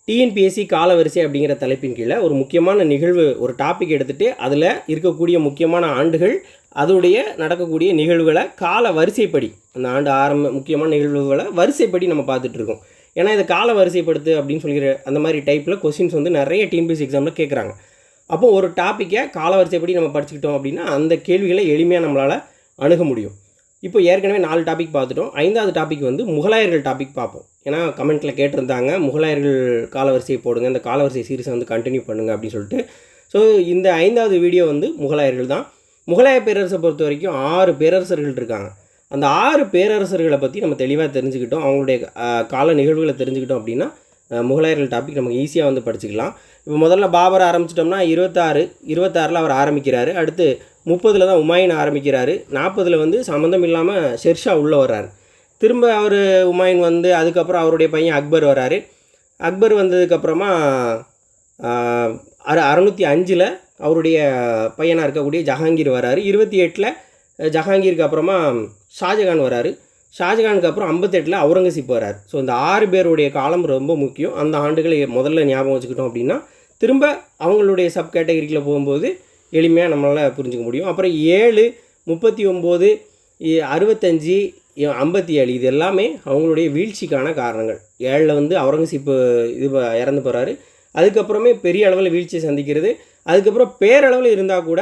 TNPSC காலவரிசை அப்படிங்கிற தலைப்பின் கீழே ஒரு முக்கியமான நிகழ்வு, ஒரு டாபிக் எடுத்துகிட்டு அதில் இருக்கக்கூடிய முக்கியமான ஆண்டுகள், அதோடைய நடக்கக்கூடிய நிகழ்வுகளை கால வரிசைப்படி, அந்த ஆண்டு முக்கியமான நிகழ்வுகளை வரிசைப்படி நம்ம பார்த்துட்ருக்கோம். ஏன்னா இதை கால வரிசைப்படுத்து அப்படின்னு சொல்லிக்கிற அந்த மாதிரி டைப்பில் கொஸ்டின்ஸ் வந்து நிறைய டிஎன்பிஎஸ்சி எக்ஸாமில் கேட்குறாங்க. அப்போது ஒரு டாப்பிக்கை கால வரிசைப்படி நம்ம படிச்சுக்கிட்டோம் அப்படின்னா அந்த கேள்விகளை எளிமையாக நம்மளால் அணுக முடியும். இப்போ ஏற்கனவே 4 டாபிக் பார்த்துட்டோம். 5வது டாபிக் வந்து முகலாயர்கள் டாபிக் பார்ப்போம். ஏன்னா கமெண்ட்டில் கேட்டிருந்தாங்க, முகலாயர்கள் காலவரிசையை போடுங்க, இந்த காலவரிசை சீரிஸை வந்து கண்டினியூ பண்ணுங்கள் அப்படின்னு சொல்லிட்டு. ஸோ இந்த 5வது வீடியோ வந்து முகலாயர்கள் தான். முகலாய பேரரசை பொறுத்த வரைக்கும் 6 பேரரசர்கள் இருக்காங்க. அந்த 6 பேரரசர்களை பற்றி நம்ம தெளிவாக தெரிஞ்சுக்கிட்டோம், அவங்களுடைய கால நிகழ்வுகளை தெரிஞ்சுக்கிட்டோம் அப்படின்னா முகலாயர்கள் டாபிக் நமக்கு ஈஸியாக வந்து படிச்சுக்கலாம். இப்போ முதல்ல பாபர் ஆரம்பிச்சிட்டோம்னா 26ல் அவர் ஆரம்பிக்கிறாரு. அடுத்து 30ல் தான் உமாயின் ஆரம்பிக்கிறாரு. 40ல் வந்து சம்மந்தம் இல்லாமல் ஷெர்ஷா உள்ளே வர்றாரு. திரும்ப அவர் உமாயின் வந்து அதுக்கப்புறம் அவருடைய பையன் அக்பர் வர்றாரு. அக்பர் வந்ததுக்கப்புறமா 605ல் அவருடைய பையனாக இருக்கக்கூடிய ஜஹாங்கீர் வர்றாரு. 28ல் ஜஹாங்கீருக்கு அப்புறமா ஷாஜகான் வர்றாரு. ஷாஜகானுக்கு அப்புறம் 58ல் அவுரங்கசீப் வர்றார். ஸோ இந்த 6 பேருடைய காலம் ரொம்ப முக்கியம். அந்த ஆண்டுகளை முதல்ல ஞாபகம் வச்சுக்கிட்டோம் அப்படின்னா திரும்ப அவங்களுடைய சப் கேட்டகரிக்கில் போகும்போது எளிமையாக நம்மளால் புரிஞ்சிக்க முடியும். அப்புறம் 7, 39, 65, 57 இது எல்லாமே அவங்களுடைய வீழ்ச்சிக்கான காரணங்கள். 7ல் வந்து அவுரங்கசீப் இறந்து போகிறாரு. அதுக்கப்புறமே பெரிய அளவில் வீழ்ச்சியை சந்திக்கிறது. அதுக்கப்புறம் பேரளவில் இருந்தால் கூட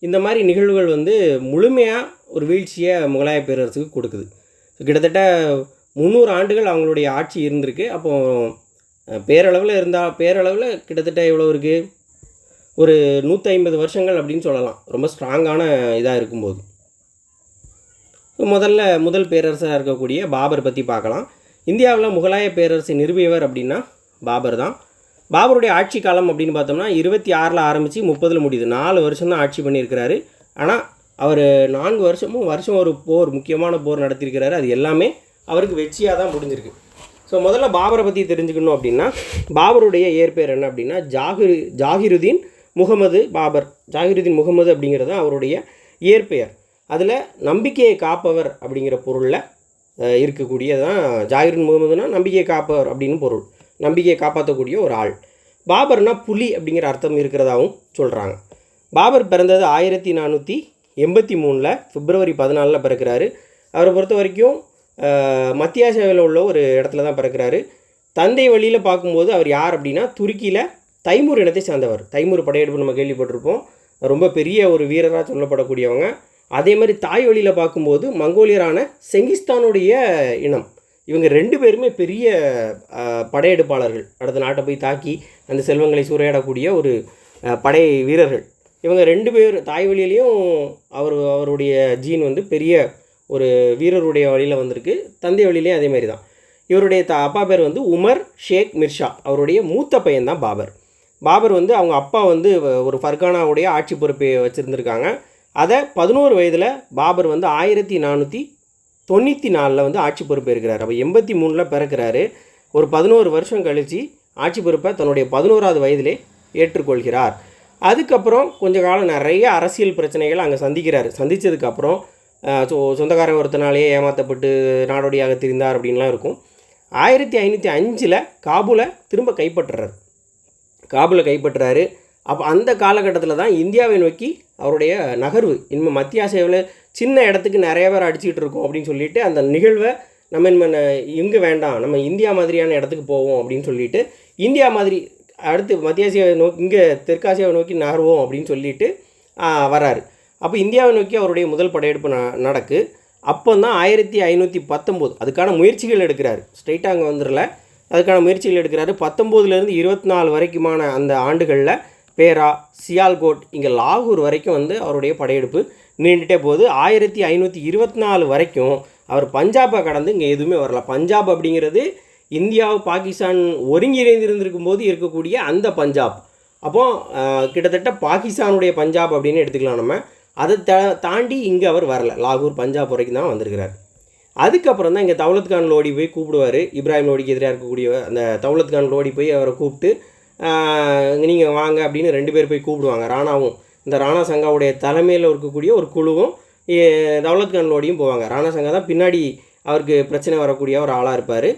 இந்த மாதிரி நிகழ்வுகள் வந்து முழுமையாக ஒரு வீழ்ச்சியை முகலாய பேரரசுக்கு கொடுக்குது. கிட்டத்தட்ட 300 ஆண்டுகள் அவங்களுடைய ஆட்சி இருந்திருக்கு. அப்போது பேரளவில் கிட்டத்தட்ட எவ்வளோ இருக்குது, ஒரு 150 வருஷங்கள் அப்படின்னு சொல்லலாம், ரொம்ப ஸ்ட்ராங்கான இதாக இருக்கும்போது. முதல் பேரரசராக இருக்கக்கூடிய பாபர் பற்றி பார்க்கலாம். இந்தியாவில் முகலாய பேரரசை நிறுவியவர் அப்படின்னா பாபர் தான். பாபருடைய ஆட்சி காலம் அப்படின்னு பார்த்தோம்னா 26ல் ஆரம்பித்து 30ல் முடியுது. 4 வருஷம் தான் ஆட்சி பண்ணியிருக்கிறாரு. ஆனால் அவர் 4 வருஷம் ஒரு முக்கியமான போர் நடத்தியிருக்கிறாரு. அது எல்லாமே அவருக்கு வெற்றியாக தான் முடிஞ்சிருக்கு. ஸோ முதல்ல பாபரை பற்றி தெரிஞ்சுக்கணும் அப்படின்னா பாபருடைய இயற்பெயர் என்ன அப்படின்னா ஜாகிருதீன் முகமது பாபர். ஜாகிருதீன் முகமது அப்படிங்கிறது தான் அவருடைய இயற்பெயர். அதில் நம்பிக்கையை காப்பவர் அப்படிங்கிற பொருளில் இருக்கக்கூடியதான் ஜாகிருதீன் முகமதுனா நம்பிக்கையை காப்பவர் அப்படின்னு பொருள், நம்பிக்கையை காப்பாற்றக்கூடிய ஒரு ஆள். பாபர்னா புலி அப்படிங்கிற அர்த்தம் இருக்கிறதாகவும் சொல்கிறாங்க. பாபர் பிறந்தது 1483 பிப்ரவரி 14 பிறக்கிறாரு. அவரை பொறுத்த வரைக்கும் மத்திய ஆசியாவில் உள்ள ஒரு இடத்துல தான் பிறக்கிறாரு. தந்தை வழியில் பார்க்கும்போது அவர் யார் அப்படின்னா துருக்கியில் தைமூர் இனத்தை சார்ந்தவர். தைமூர் படையெடுப்பு நம்ம கேள்விப்பட்டிருப்போம், ரொம்ப பெரிய ஒரு வீரராக சொல்லப்படக்கூடியவங்க. அதே மாதிரி தாய் வழியில் பார்க்கும்போது மங்கோலியரான செங்கிஸ்தானுடைய இனம். இவங்க 2 பேருமே பெரிய படையெடுப்பாளர்கள், அடுத்த நாட்டை போய் தாக்கி அந்த செல்வங்களை சூறையாடக்கூடிய ஒரு படை வீரர்கள். இவங்க 2 பேர் தாய் வழியிலையும் அவருடைய ஜீன் வந்து பெரிய ஒரு வீரருடைய வழியில் வந்திருக்கு, தந்தை வழியிலையும் அதே மாதிரி தான். இவருடைய அப்பா பேர் வந்து உமர் ஷேக் மிர்ஷா. அவருடைய மூத்த பையன் தான் பாபர். பாபர் வந்து அவங்க அப்பா வந்து ஒரு ஃபர்கானாவுடைய ஆட்சி பொறுப்பை வச்சுருந்துருக்காங்க. அதை 11 வயதில் பாபர் வந்து 1494 வந்து ஆட்சி பொறுப்பு இருக்கிறார். அப்போ 83ல் பிறக்கிறாரு. ஒரு 11 வருஷம் கழித்து ஆட்சி பொறுப்பை தன்னுடைய 11வது வயதிலே ஏற்றுக்கொள்கிறார். அதுக்கப்புறம் கொஞ்ச காலம் நிறைய அரசியல் பிரச்சனைகள் அங்கே சந்தித்ததுக்கப்புறம் சொந்தக்காரன் ஒருத்தனாலேயே ஏமாற்றப்பட்டு நாடோடியாக திரிந்தார் அப்படின்லாம் இருக்கும். 1505 காபூலை திரும்ப கைப்பற்றுறாரு. அப்போ அந்த காலகட்டத்தில் தான் இந்தியாவை நோக்கி அவருடைய நகர்வு, இனிமேல் மத்திய ஆசியாவில் சின்ன இடத்துக்கு நிறைய பேர் அடிச்சுக்கிட்டு இருக்கோம் அப்படின்னு சொல்லிட்டு அந்த நிகழ்வை நம்ம இங்கே வேண்டாம், நம்ம இந்தியா மாதிரியான இடத்துக்கு போவோம் அப்படின்னு சொல்லிட்டு இந்தியா மாதிரி அடுத்து மத்திய ஆசியாவை நோக்கி இங்கே தெற்காசியாவை நோக்கி நகர்வோம் அப்படின்னு சொல்லிட்டு வராரு. அப்போ இந்தியாவை நோக்கி அவருடைய முதல் படையெடுப்பு நடக்கு. அப்போ தான் 1519 அதுக்கான முயற்சிகள் எடுக்கிறாரு. ஸ்ட்ரைட்டாக அங்கே வந்துடல, அதுக்கான முயற்சிகள் எடுக்கிறாரு. 19லேருந்து 24 வரைக்குமான அந்த ஆண்டுகளில் பேரா, சியால்கோட், இங்கே லாகூர் வரைக்கும் வந்து அவருடைய படையெடுப்பு நீண்டுகிட்டே போகுது. 1524 வரைக்கும் அவர் பஞ்சாபை கடந்து இங்கே எதுவுமே வரல. பஞ்சாப் அப்படிங்கிறது இந்தியா பாகிஸ்தான் ஒருங்கிணைந்திருந்திருக்கும் போது இருக்கக்கூடிய அந்த பஞ்சாப். அப்போது கிட்டத்தட்ட பாகிஸ்தானுடைய பஞ்சாப் அப்படின்னு எடுத்துக்கலாம் நம்ம. அதை தாண்டி இங்கே அவர் வரல, லாகூர் பஞ்சாப் வரைக்கும் தான் வந்திருக்கிறார். அதுக்கப்புறம் தான் இங்கே தௌலத் கான் லோடி போய் கூப்பிடுவார். இப்ராஹிம் லோடிக்கு எதிராக இருக்கக்கூடிய அந்த தௌலத் கான் லோடி போய் அவரை கூப்பிட்டு நீங்கள் வாங்க அப்படின்னு 2 பேர் போய் கூப்பிடுவாங்க. ராணாவும் இந்த ராணா சங்காவுடைய தலைமையில் இருக்கக்கூடிய ஒரு குழுவும் தௌலத் கான் லோடியும் போவாங்க. ராணா சங்கா தான் பின்னாடி அவருக்கு பிரச்சனை வரக்கூடிய ஒரு ஆளாக இருப்பார்.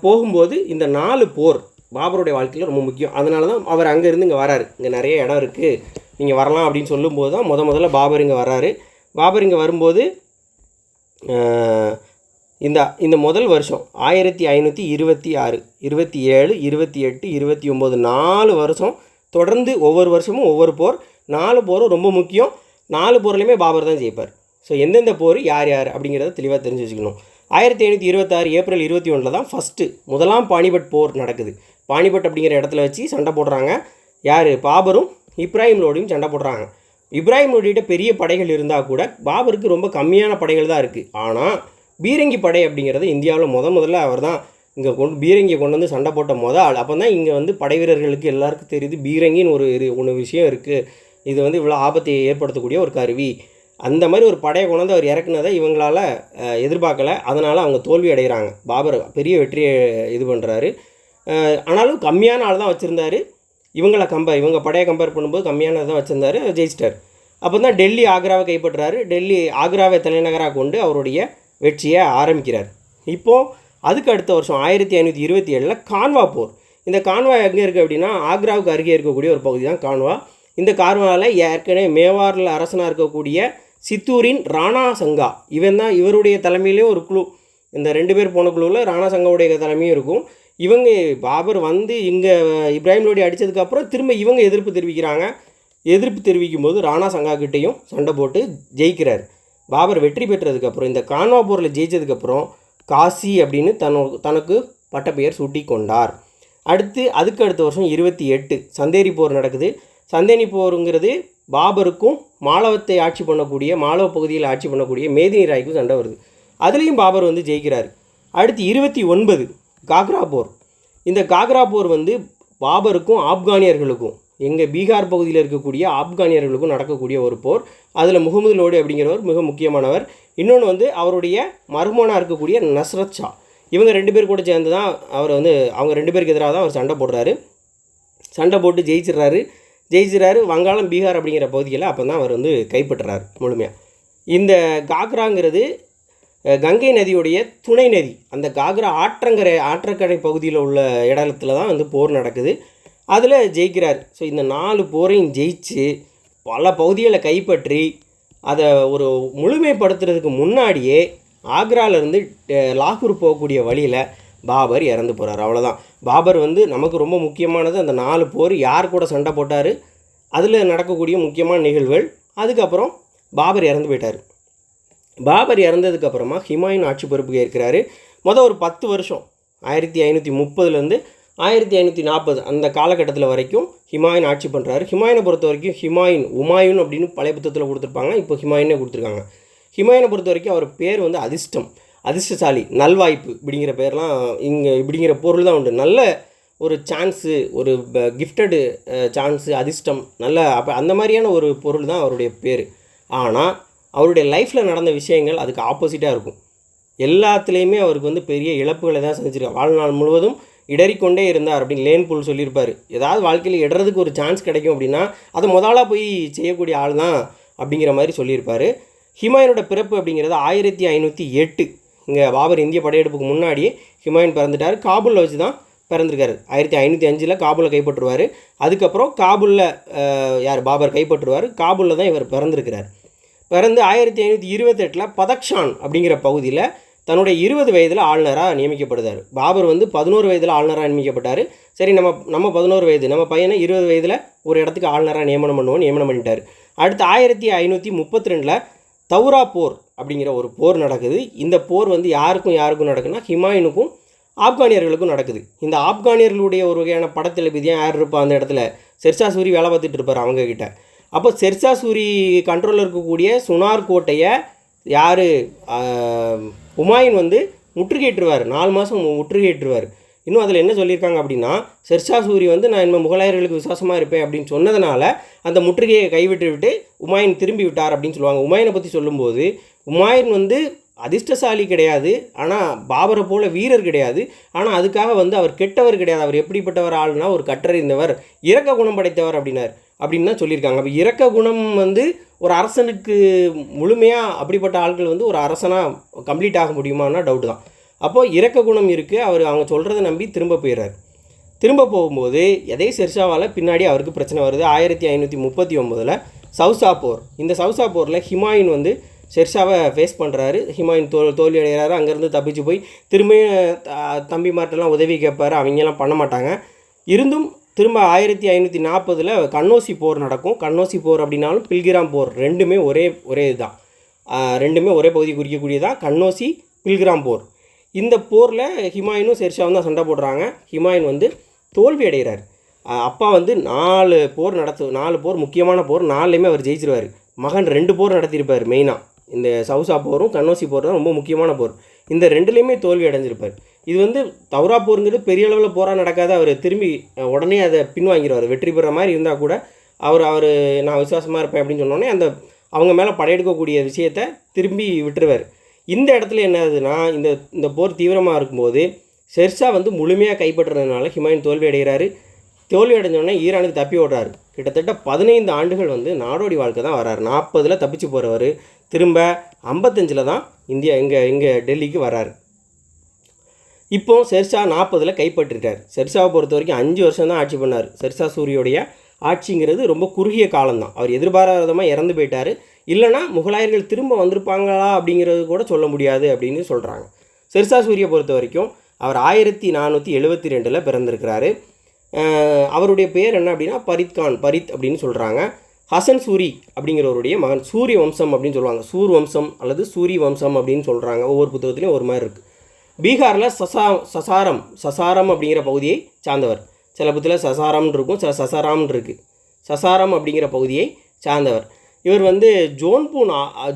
போகும்போது இந்த 4 போர் பாபருடைய வாழ்க்கையில் ரொம்ப முக்கியம். அதனால தான் அவர் அங்கேருந்து இங்கே வராரு. இங்கே நிறைய இடம் இருக்குது, நீங்கள் வரலாம் அப்படின்னு சொல்லும்போது தான் முதல்ல பாபர் இங்கே வர்றாரு. பாபர் இங்கே வரும்போது இந்த முதல் வருஷம் 1526, 27, 28, 29 4 வருஷம் தொடர்ந்து ஒவ்வொரு வருஷமும் ஒவ்வொரு போர். 4 போரும் ரொம்ப முக்கியம். 4 போர்லையுமே பாபர் தான் ஜெயிப்பார். ஸோ எந்தெந்த போர் யார் யார் அப்படிங்கிறத தெளிவாக தெரிஞ்சு வச்சுக்கணும். 1526 ஏப்ரல் 21 தான் முதலாம் பானிபட் போர் நடக்குது. பானிபட் அப்படிங்கிற இடத்துல வச்சு சண்டை போடுறாங்க. யார்? பாபரும் இப்ராஹிம் லோடியும் சண்டை போடுறாங்க. இப்ராஹிம் லோடிகிட்ட பெரிய படைகள் இருந்தால் கூட பாபருக்கு ரொம்ப கம்மியான படைகள் தான் இருக்குது. ஆனால் பீரங்கி படை அப்படிங்கிறது இந்தியாவில் முதல்ல அவர் தான் இங்கே பீரங்கியை கொண்டு வந்து சண்டை போட்ட ஆள். அப்போ தான் இங்கே வந்து படை வீரர்களுக்கு எல்லாருக்கும் தெரியுது பீரங்கின்னு ஒரு விஷயம் இருக்குது, இது வந்து இவ்வளோ ஆபத்தை ஏற்படுத்தக்கூடிய ஒரு கருவி. அந்த மாதிரி ஒரு படையை கொண்டு வந்து அவர் இறக்குனதை இவங்களால் எதிர்பார்க்கலை. அதனால் அவங்க தோல்வி அடைகிறாங்க. பாபர் பெரிய வெற்றியை இது பண்ணுறாரு. ஆனாலும் கம்மியான ஆள் தான் வச்சுருந்தார். இவங்க படையை கம்பேர் பண்ணும்போது கம்மியானதான் வச்சுருந்தார், ஜெயிச்சிட்டார். அப்போ தான் டெல்லி ஆக்ராவை கைப்பற்றுறாரு. டெல்லி ஆக்ராவை தலைநகராக கொண்டு அவருடைய வெற்றியை ஆரம்பிக்கிறார். இப்போது அதுக்கு அடுத்த வருஷம் 1527 கான்வா போர். இந்த கான்வா எங்கே இருக்குது அப்படின்னா ஆக்ராவுக்கு அருகே இருக்கக்கூடிய ஒரு பகுதி தான் கான்வா. இந்த கான்வாவில் ஏற்கனவே மேவாரில் அரசனாக இருக்கக்கூடிய சித்தூரின் ராணா சங்கா இவருடைய தலைமையிலே ஒரு குழு. இந்த 2 பேர் போன குழுவில் ராணா சங்காவுடைய தலைமையும் இருக்கும். இவங்க பாபர் வந்து இங்கே இப்ராஹிம் லோடி அடித்ததுக்கப்புறம் திரும்ப இவங்க எதிர்ப்பு தெரிவிக்கிறாங்க. எதிர்ப்பு தெரிவிக்கும் போது ராணா சங்கா கிட்டேயும் சண்டை போட்டு ஜெயிக்கிறார். பாபர் வெற்றி பெற்றதுக்கப்புறம் இந்த கான்வா போரில் ஜெயித்ததுக்கப்புறம் காசி அப்படின்னு தனக்கு பட்டப்பெயர் சூட்டி கொண்டார். அதுக்கு அடுத்த வருஷம் 28 சந்தேரி போர் நடக்குது. சந்தேரி போருங்கிறது பாபருக்கும் மாலவத்தை ஆட்சி பண்ணக்கூடிய மாலவ பகுதியில் ஆட்சி பண்ணக்கூடிய மேதினி ராய்க்கும் சண்டை வருது. அதுலேயும் பாபர் வந்து ஜெயிக்கிறார். அடுத்து 29 காக்ரா போர். இந்த காக்ரா போர் வந்து பாபருக்கும் ஆப்கானியர்களுக்கும் எங்கள் பீகார் பகுதியில் இருக்கக்கூடிய ஆப்கானியர்களுக்கும் நடக்கக்கூடிய ஒரு போர். அதில் முகமது லோடி அப்படிங்கிறவர் மிக முக்கியமானவர். இன்னொன்று வந்து அவருடைய மருமகனாக இருக்கக்கூடிய நஸ்ரத் ஷா. இவங்க 2 பேர் கூட சேர்ந்து தான் அவர் வந்து அவங்க 2 பேருக்கு எதிராக தான் அவர் சண்டை போடுறாரு. சண்டை போட்டு ஜெயிச்சிடறாரு. வங்காளம் பீகார் அப்படிங்கிற பகுதியில் அப்போ தான் அவர் வந்து கைப்பற்றுறாரு முழுமையாக. இந்த காக்ராங்கிறது கங்கை நதியுடைய துணை நதி. அந்த காக்ரா ஆற்றங்கரை பகுதியில் உள்ள இடத்துல தான் வந்து போர் நடக்குது. அதில் ஜெயிக்கிறார். ஸோ இந்த 4 போரையும் ஜெயிச்சு பல பகுதிகளை கைப்பற்றி அதை ஒரு முழுமைப்படுத்துறதுக்கு முன்னாடியே ஆக்ராவிலேருந்து லாகூர் போகக்கூடிய வழியில் பாபர் இறந்து போகிறார். அவ்வளோதான். பாபர் வந்து நமக்கு ரொம்ப முக்கியமானது அந்த 4 போர் யார் கூட சண்டை போட்டார், அதில் நடக்கக்கூடிய முக்கியமான நிகழ்வுகள். அதுக்கப்புறம் பாபர் இறந்து போயிட்டார். பாபர் இறந்ததுக்கப்புறமா ஹுமாயூன் ஆட்சி பொறுப்புக்கு இருக்கிறாரு. ஒரு 10 வருஷம் 1530 1540 அந்த காலகட்டத்தில் வரைக்கும் ஹுமாயூன் ஆட்சி பண்ணுறாரு. ஹுமாயூனை பொறுத்த வரைக்கும் உமாயூன் அப்படின்னு பழைய புத்தகத்தில் கொடுத்துருப்பாங்க, இப்போ ஹுமாயூனே கொடுத்துருக்காங்க. ஹுமாயூனை பொறுத்த வரைக்கும் அவர் பேர் வந்து அதிர்ஷ்டசாலி, நல்வாய்ப்பு இப்படிங்கிற பேர்லாம் இங்கே இப்படிங்கிற பொருள் தான் உண்டு. நல்ல ஒரு சான்ஸு, ஒரு கிஃப்டடு சான்ஸு, அதிர்ஷ்டம், நல்ல அப்போ அந்த மாதிரியான ஒரு பொருள் தான் அவருடைய பேர். ஆனால் அவருடைய லைஃப்பில் நடந்த விஷயங்கள் அதுக்கு ஆப்போசிட்டாக இருக்கும். எல்லாத்துலேயுமே அவருக்கு வந்து பெரிய இழப்புகளை தான் சந்திச்சிருக்கார். வாழ்நாள் முழுவதும் இடறிக்கொண்டே இருந்தார் அப்படின்னு லேன் புல் சொல்லியிருப்பார். ஏதாவது வாழ்க்கையில் இடறதுக்கு ஒரு சான்ஸ் கிடைக்கும் அப்படின்னா அதை முதலாக போய் செய்யக்கூடிய ஆள் தான் அப்படிங்கிற மாதிரி சொல்லியிருப்பார். ஹுமாயூனோட பிறப்பு அப்படிங்கிறது 1508. இங்கே பாபர் இந்திய படையெடுப்புக்கு முன்னாடியே ஹுமாயூன் பிறந்துட்டார். காபூலில் வச்சு தான் பிறந்திருக்காரு. 1505 காபூலை கைப்பற்றுவார். அதுக்கப்புறம் காபூலில் பாபர் கைப்பற்றுவார். காபூலில் தான் இவர் பிறந்திருக்கிறார். பிறந்து 1528 பதக்ஷான் அப்படிங்கிற பகுதியில் தன்னுடைய 20 வயதில் ஆளுநராக நியமிக்கப்படுதார். பாபர் வந்து 11 வயதில் ஆளுநராக நியமிக்கப்பட்டார். சரி, நம்ம 11 வயது, நம்ம பையனை 20 வயதில் ஒரு இடத்துக்கு ஆளுநராக நியமனம் பண்ணிட்டார். அடுத்து 1532 தௌரா போர் அப்படிங்கிற ஒரு போர் நடக்குது. இந்த போர் வந்து யாருக்கும் நடக்குன்னா ஹுமாயூனுக்கும் ஆப்கானியர்களுக்கும் நடக்குது. இந்த ஆப்கானியர்களுடைய ஒரு வகையான படத்தளபதியாக யார் இருப்பார் அந்த இடத்துல? ஷெர்ஷா சூரி வேலை பார்த்துட்டு இருப்பார் அவங்கக்கிட்ட. அப்போ ஷெர்ஷா சூரி கண்ட்ரோலில் இருக்கக்கூடிய சுனார் கோட்டையை ஹுமாயூன் வந்து முற்றுகையிட்டுருவார். 4 மாதம் முற்றுகையிட்டுருவார். இன்னும் அதில் என்ன சொல்லியிருக்காங்க அப்படின்னா, ஷெர்ஷா சூரி வந்து நான் இனிமேல் முகலாயர்களுக்கு விசுவாசமாக இருப்பேன் அப்படின்னு சொன்னதுனால அந்த முற்றுகையை கைவிட்டு ஹுமாயூன் திரும்பி விட்டார் அப்படின்னு சொல்லுவாங்க. ஹுமாயூனை பற்றி சொல்லும்போது ஹுமாயூன் வந்து அதிர்ஷ்டசாலி கிடையாது, ஆனால் பாபரை போல வீரர் கிடையாது, ஆனால் அதுக்காக வந்து அவர் கெட்டவர் கிடையாது. அவர் எப்படிப்பட்டவர் ஆளுனா ஒரு கற்றறிந்தவர், இரக்க குணம் படைத்தவர் அப்படின்னு தான் சொல்லியிருக்காங்க. அப்போ இரக்க குணம் வந்து ஒரு அரசனுக்கு முழுமையாக அப்படிப்பட்ட ஆட்கள் வந்து ஒரு அரசனாக கம்ப்ளீட் ஆக முடியுமான்னா டவுட்டு தான். அப்போது இரக்க குணம் இருக்குது. அவங்க சொல்கிறத நம்பி திரும்ப போயிடுறார். திரும்ப போகும்போது எதே ஷெர்ஷாவால் பின்னாடி அவருக்கு பிரச்சனை வருது. 1539 சவுசா போர். இந்த சவுசா போரில் ஹிமாயூன் வந்து ஷெர்ஷாவை ஃபேஸ் பண்ணுறாரு. ஹிமாயூன் தோல்வி அடைகிறாரு. அங்கேருந்து தப்பிச்சு போய் திரும்பியும் தம்பிமார்ட்டெல்லாம் உதவி கேட்பார். அவங்கெல்லாம் பண்ண மாட்டாங்க. இருந்தும் திரும்ப 1540 கன்னோசி போர் நடக்கும். கன்னோசி போர் அப்படின்னாலும் பில்கிராம் போர் ரெண்டுமே ஒரே இதுதான். ரெண்டுமே ஒரே பகுதி குறிக்கக்கூடியதான் கன்னோசி பில்கிராம் போர். இந்த போரில் ஹிமாயூனும் ஷெர்ஷாவும் தான் சண்டை போடுறாங்க. ஹிமாயூன் வந்து தோல்வி அடைகிறார். அப்பா வந்து 4 போர் முக்கியமான போர், 4லையுமே அவர் ஜெயிச்சிருவார். மகன் 2 போர் நடத்தியிருப்பார். மெயினாக இந்த சவுசா போரும் கன்னோசி போர் தான் ரொம்ப முக்கியமான போர். இந்த 2லையுமே தோல்வி அடைஞ்சிருப்பார். இது வந்து தௌரா போருங்கிறது பெரிய அளவில் போராக நடக்காத. அவர் திரும்பி உடனே அதை பின்வாங்கிடுவார். வெற்றி பெற மாதிரி இருந்தால் கூட அவர் நான் விசுவாசமாக இருப்பேன் அப்படின்னு சொன்னோடனே அவங்க மேலே படையெடுக்கக்கூடிய விஷயத்தை திரும்பி விட்டுருவார். இந்த இடத்துல என்ன ஆகுதுன்னா, இந்த போர் தீவிரமாக இருக்கும்போது ஷெர்ஷா வந்து முழுமையாக கைப்பற்றுறதுனால ஹிமாயூன் தோல்வி அடைகிறாரு. தோல்வி அடைஞ்சோடனே ஈரானுக்கு தப்பி ஓடுறாரு. கிட்டத்தட்ட 15 ஆண்டுகள் வந்து நாடோடி வாழ்க்கை தான் வர்றாரு. 40 தப்பிச்சு போகிறவர் திரும்ப 55 தான் இங்கே டெல்லிக்கு வர்றாரு. இப்போ ஷெர்ஷா 40 கைப்பற்றிட்டார். ஷெர்ஷாவை பொறுத்த வரைக்கும் 5 வருஷம் தான் ஆட்சி பண்ணார். ஷெர்ஷா சூரியோடைய ஆட்சிங்கிறது ரொம்ப குறுகிய காலம்தான். அவர் எதிர்பாராதமாக இறந்து போயிட்டார். இல்லைனா முகலாயர்கள் திரும்ப வந்திருப்பாங்களா அப்படிங்கிறது கூட சொல்ல முடியாது அப்படின்னு சொல்கிறாங்க. ஷெர்ஷா சூரியை பொறுத்த வரைக்கும் அவர் 1472 பிறந்திருக்கிறாரு. அவருடைய பேர் என்ன அப்படின்னா பரித் அப்படின்னு சொல்கிறாங்க. ஹசன் சூரி அப்படிங்கிறவருடைய மகன். சூரிய வம்சம் அப்படின்னு சொல்லுவாங்க. சூர் வம்சம் அல்லது சூரி வம்சம் அப்படின்னு சொல்கிறாங்க. ஒவ்வொரு புத்தகத்துலேயும் ஒரு மாதிரி இருக்குது. பீகாரில் சசாரம் அப்படிங்கிற பகுதியை சார்ந்தவர். சில புத்தகத்தில் சசாரம்னு இருக்கும், சில சசாராம்னு இருக்குது. சசாரம் அப்படிங்கிற பகுதியை சார்ந்தவர். இவர் வந்து